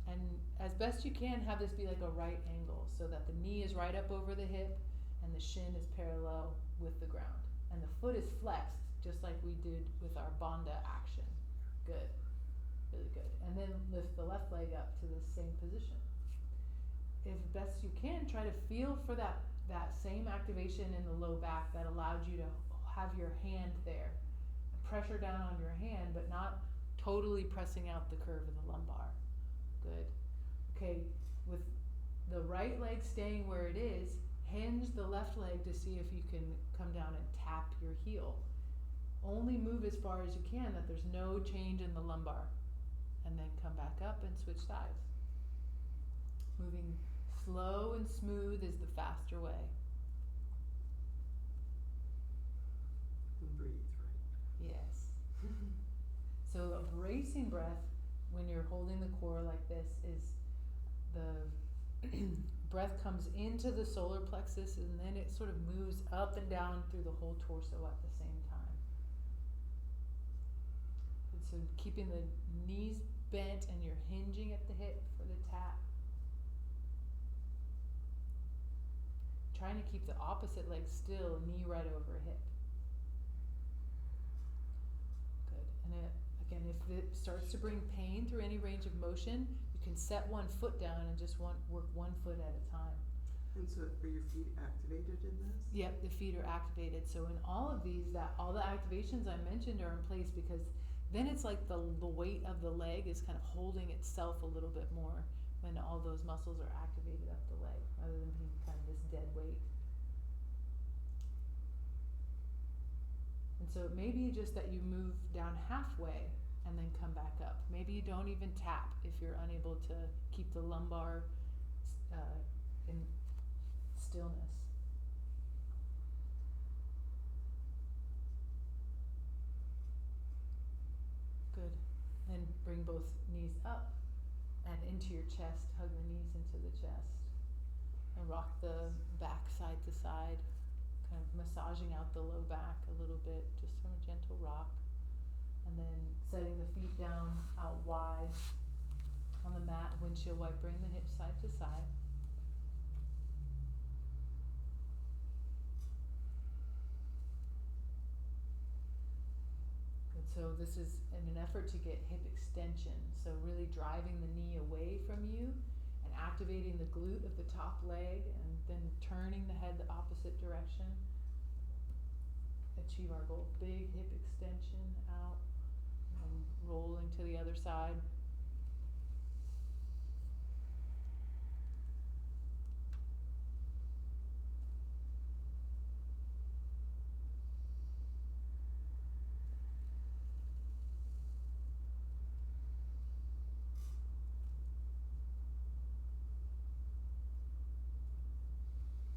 And as best you can, have this be like a right angle so that the knee is right up over the hip and the shin is parallel with the ground. And the foot is flexed, just like we did with our Bonda action. Good. Really good. And then lift the left leg up to the same position. If best you can, try to feel for that same activation in the low back that allowed you to have your hand there. Pressure down on your hand, but not totally pressing out the curve of the lumbar. Good. Okay, with the right leg staying where it is, hinge the left leg to see if you can come down and tap your heel. Only move as far as you can, that there's no change in the lumbar. And then come back up and switch sides. Moving slow and smooth is the faster way. And breathe, right? Yes. So a bracing breath when you're holding the core like this is the breath comes into the solar plexus and then it sort of moves up and down through the whole torso at the same time. And so keeping the knees bent and you're hinging at the hip for the tap. Trying to keep the opposite leg still, knee right over hip. Good. And again, if it starts to bring pain through any range of motion, you can set one foot down and just work one foot at a time. And so are your feet activated in this? Yep, the feet are activated. So in all of these, all the activations I mentioned are in place because then it's like the weight of the leg is kind of holding itself a little bit more when all those muscles are activated up the leg, rather than being kind of this dead weight. And so it may be just that you move down halfway and then come back up. Maybe you don't even tap if you're unable to keep the lumbar in stillness. Good. Then bring both knees up and into your chest. Hug the knees into the chest. And rock the back side to side, kind of massaging out the low back a little bit, just from a gentle rock. And then setting the feet down out wide on the mat, windshield wipering the hips side to side. Good, so this is in an effort to get hip extension, so really driving the knee away from you and activating the glute of the top leg and then turning the head the opposite direction. Achieve our goal. Big hip extension out and rolling to the other side.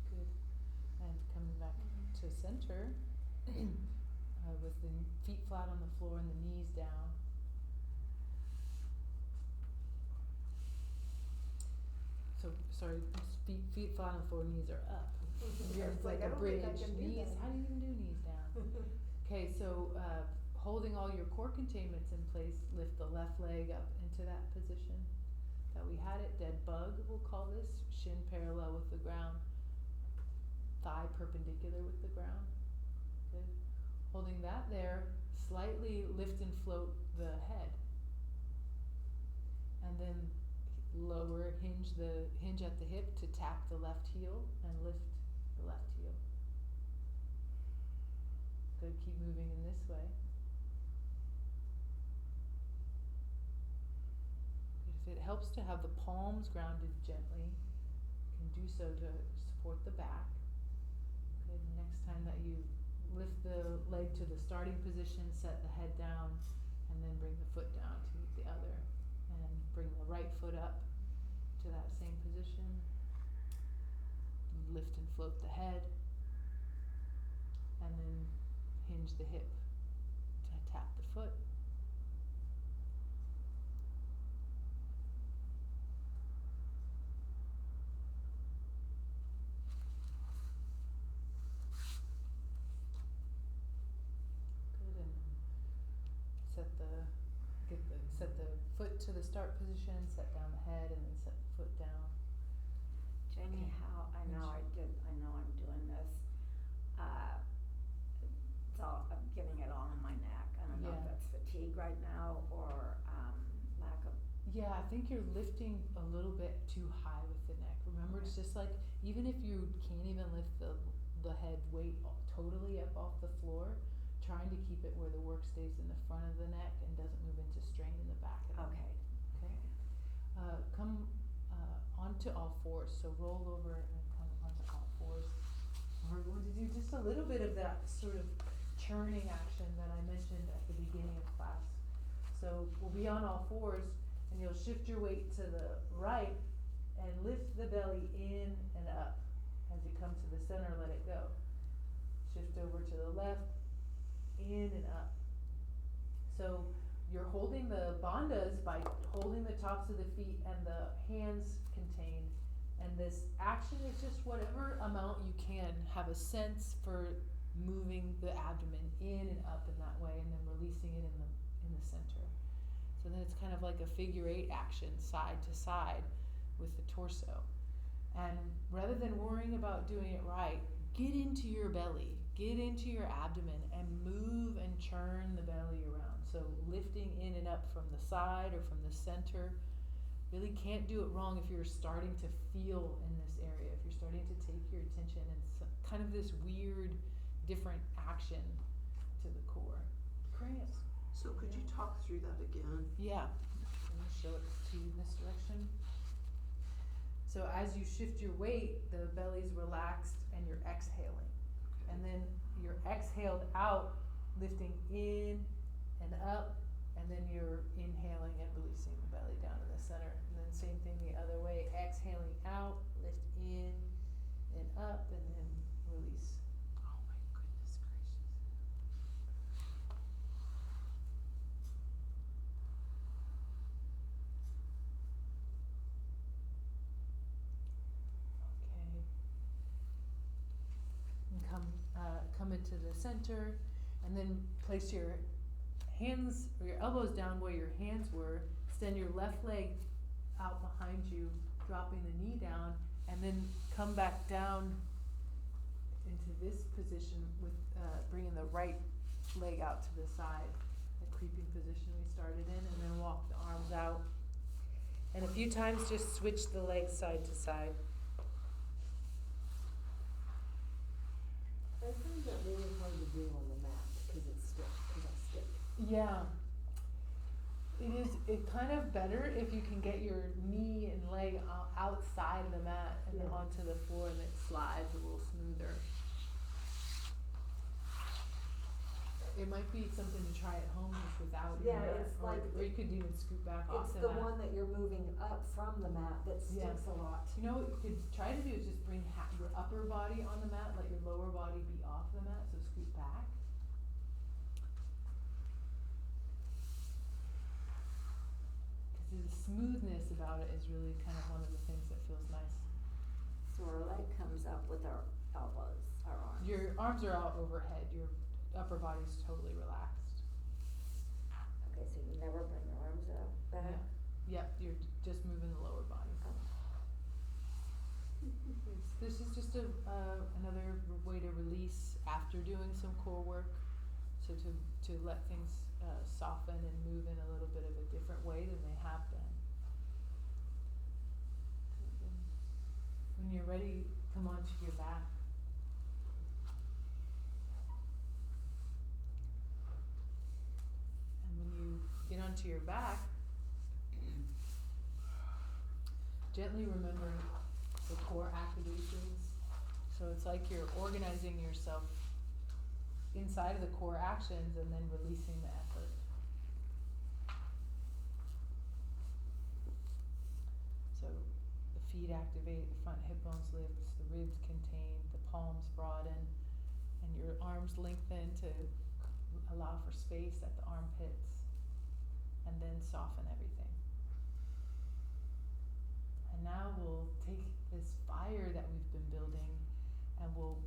Good. And coming back to center. With the feet flat on the floor and the knees down. So, sorry, feet flat on the floor, knees are up. It's like a bridge. Knees, how do you even do knees down? Okay, so holding all your core containments in place, lift the left leg up into that position. that we had it, dead bug, we'll call this, shin parallel with the ground, thigh perpendicular with the ground. Good. Holding that there, slightly lift and float the head. And then lower, hinge at the hip to tap the left heel and lift the left heel. Good, keep moving in this way. If it helps to have the palms grounded gently, you can do so to support the back. Good, next time that you lift the leg to the starting position, set the head down, and then bring the foot down to meet the other. And bring the right foot up to that same position. Lift and float the head. And then hinge the hip to tap the foot. Good, and set the foot to the start position, set down the head, and then set the foot down. Jamie, Okay. I know I'm doing this, I'm getting it all in my neck, I don't know if Yeah. that's fatigue right now or, lack of, Yeah, I think you're lifting a little bit too high with the neck. Remember, it's just like, even if you can't even lift the head weight totally up off the floor, trying to keep it where the work stays in the front of the neck and doesn't move into strain in the back of the neck. okay. Okay? Come onto all fours, so roll over and come onto all fours. We're going to do just a little bit of that sort of churning action that I mentioned at the beginning of class. So we'll be on all fours, and you'll shift your weight to the right and lift the belly in and up. As you come to the center, let it go. Shift over to the left, in and up. So you're holding the bandhas by holding the tops of the feet and the hands contained. And this action is just whatever amount you can have a sense for moving the abdomen in and up in that way, and then releasing it in the center. So then it's kind of like a figure 8 action, side to side with the torso. And rather than worrying about doing it right, get into your belly, get into your abdomen, and move and churn the belly around. So lifting in and up from the side or from the center. Really can't do it wrong if you're starting to feel in this area, if you're starting to take your attention and kind of this weird, different action to the core. Great. So could you talk through that again? Yeah. Let me show it to you in this direction. So as you shift your weight, the belly's relaxed and you're exhaling. Okay. And then you're exhaled out, lifting in and up, and then you're inhaling and releasing the belly down in the center. And then same thing the other way, exhaling out, lift in and up, and then release. Oh my goodness gracious. Okay. And come into the center, and then place your hands or your elbows down where your hands were. Extend your left leg out behind you, dropping the knee down, and then come back down into this position with bringing the right leg out to the side, the creeping position we started in, and then walk the arms out. And a few times just switch the legs side to side. I find that really hard to do on the mat because it's stiff, because I stick. Yeah. It's kind of better if you can get your knee and leg outside of the mat and then Yeah. onto the floor, and it slides a little smoother. It might be something to try at home just without your Yeah, mat, it's or, like- or you could even scoot back off It's the the mat. one that you're moving up from the mat that Yeah. sticks a lot. You know what you could try to do is just bring your upper body on the mat, let your lower body be off the mat, so scoot back. Because the smoothness about it is really kind of one of the things that feels nice. So our leg comes up with our elbows, our arms. Your arms are out overhead, your upper body's totally relaxed. Okay, so you never bring your arms up, back? Yep, you're just moving the lower body. This is just another way to release after doing some core work. So to let things soften and move in a little bit of a different way than they have been. When you're ready, come onto your back. And when you get onto your back, gently remember the core activations. So it's like you're organizing yourself inside of the core actions and then releasing the effort. So the feet activate, the front hip bones lifts, the ribs contain, the palms broaden, and your arms lengthen to allow for space at the armpits, and then soften everything. And now we'll take this fire that we've been building and we'll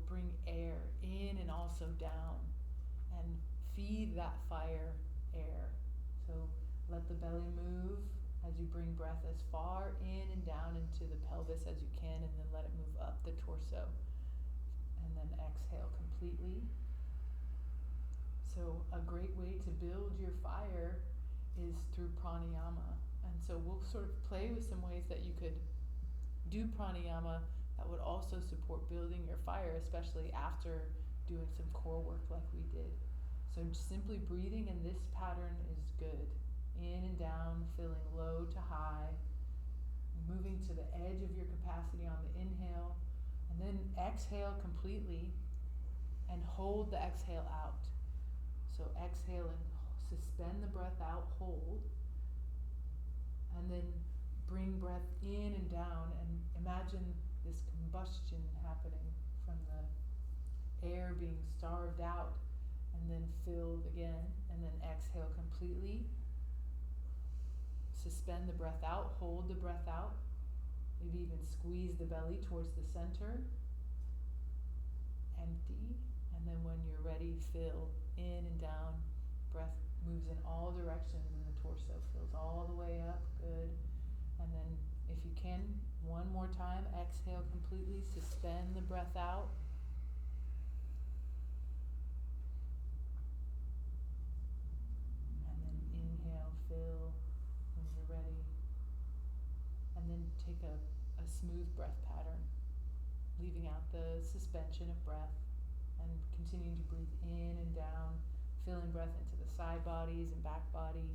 bring air in and also down and feed that fire air. So let the belly move as you bring breath as far in and down into the pelvis as you can, and then let it move up the torso. And then exhale completely. So a great way to build your fire is through pranayama. And so we'll sort of play with some ways that you could do pranayama that would also support building your fire, especially after doing some core work like we did. So simply breathing in this pattern is good. In and down, feeling low to high, moving to the edge of your capacity on the inhale, and then exhale completely and hold the exhale out. So exhale and suspend the breath out, hold, and then bring breath in and down, and imagine this combustion happening from the air being starved out and then filled again, and then exhale completely. Suspend the breath out, hold the breath out, maybe even squeeze the belly towards the center. Empty, and then when you're ready, fill in and down. Breath moves in all directions and the torso fills all the way up, good. And then if you can, one more time, exhale completely, suspend the breath out. And then inhale, fill when you're ready. And then take a smooth breath pattern, leaving out the suspension of breath and continuing to breathe in and down, filling breath into the side bodies and back body.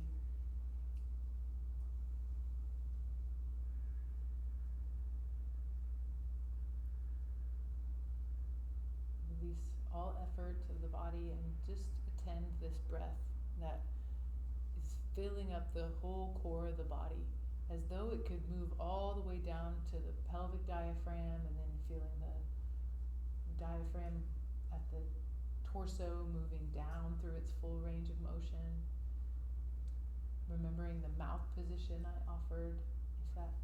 Release all effort of the body and just attend this breath that is filling up the whole core of the body, as though it could move all the way down to the pelvic diaphragm, and then feeling the diaphragm at the torso moving down through its full range of motion. Remembering the mouth position I offered, if that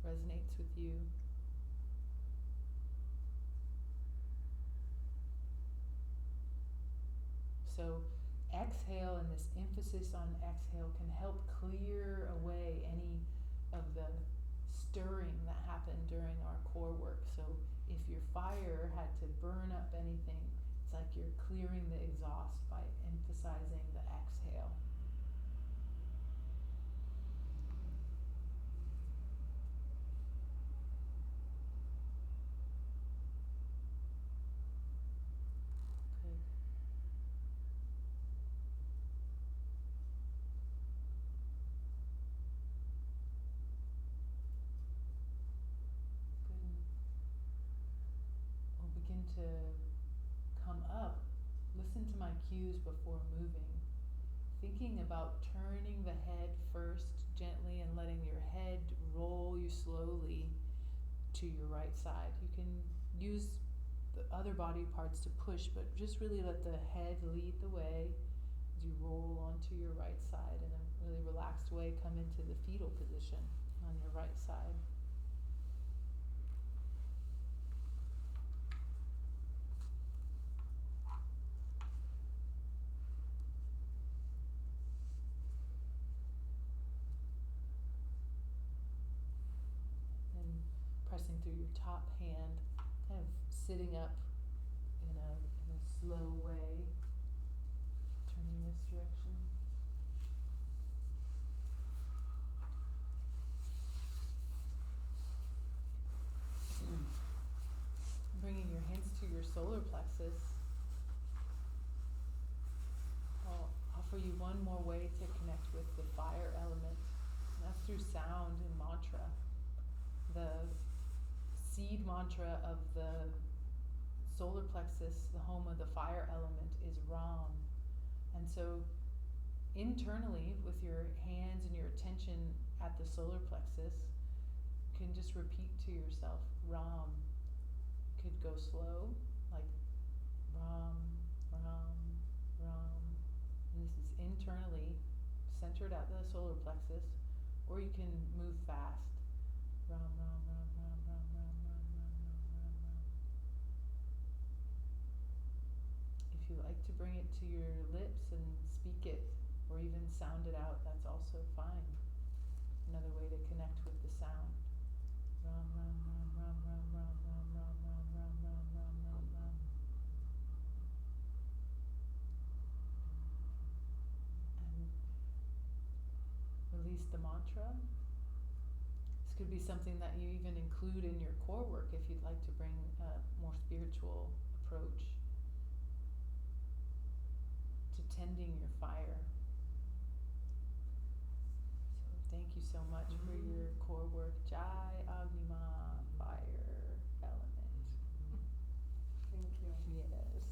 resonates with you. So exhale, and this emphasis on exhale can help clear away any of the stirring that happened during our core work. So if your fire had to burn up anything, it's like you're clearing the exhaust by emphasizing the exhale. Good. Good. We'll begin to come up. Listen to my cues before moving. Thinking about turning the head first gently and letting your head roll you slowly to your right side. You can use the other body parts to push, but just really let the head lead the way as you roll onto your right side, and in a really relaxed way come into the fetal position on your right side. top hand, kind of sitting up in a slow way, turning this direction. Bringing your hands to your solar plexus. I'll offer you one more way to connect with the fire element, and that's through sound and mantra. The seed mantra of the solar plexus, the home of the fire element, is Ram. And so internally, with your hands and your attention at the solar plexus, you can just repeat to yourself, Ram. Could go slow, like Ram, Ram, Ram. And this is internally centered at the solar plexus, or you can move fast. Ram, Ram, Ram, Ram, Ram, Ram, Ram, Ram, Ram, Ram, Ram. If you like to bring it to your lips and speak it, or even sound it out, that's also fine. Another way to connect with the sound. Ram, Ram, Ram, Ram, Ram, Ram, Ram, Ram, Ram, Ram, Ram, Ram, Ram, Ram. And release the mantra. This could be something that you even include in your core work if you'd like to bring a more spiritual approach to tending your fire. So thank you so much for your core work. Jai Agnima, fire element. Thank you. Yes.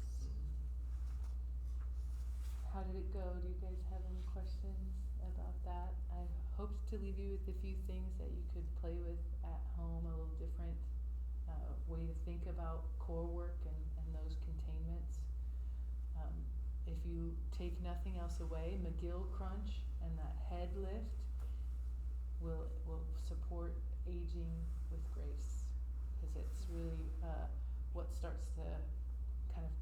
How did it go? Do you guys have any questions about that? I hoped to leave you with a few things that you could play with at home, a little different way to think about core work and those containments. If you take nothing else away, McGill crunch and that head lift will support aging with grace, because it's really what starts to kind of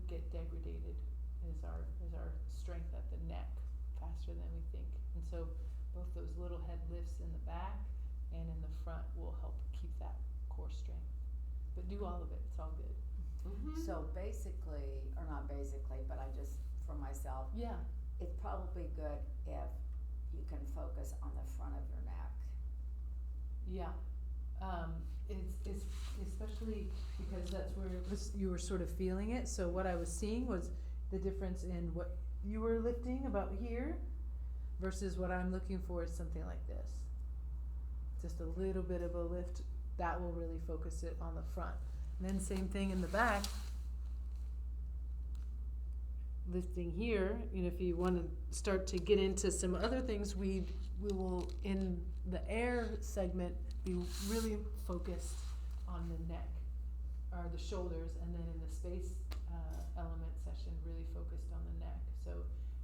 get degraded is our strength at the neck faster than we think. And so both those little head lifts in the back and in the front will help keep that core strength. But do all of it, it's all good. So basically, or not basically, but I just, for myself, Yeah. it's probably good if you can focus on the front of your neck. Yeah, it's especially because that's where you were sort of feeling it. So what I was seeing was the difference in what you were lifting about here versus what I'm looking for is something like this. Just a little bit of a lift, that will really focus it on the front. And then same thing in the back. Lifting here, if you want to start to get into some other things, we will, in the air segment, be really focused on the neck, or the shoulders, and then in the space element session, really focused on the neck. So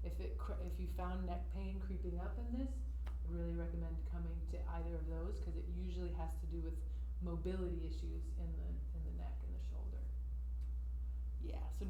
if you found neck pain creeping up in this, I really recommend coming to either of those, because it usually has to do with mobility issues in the neck and the shoulder. Yeah, so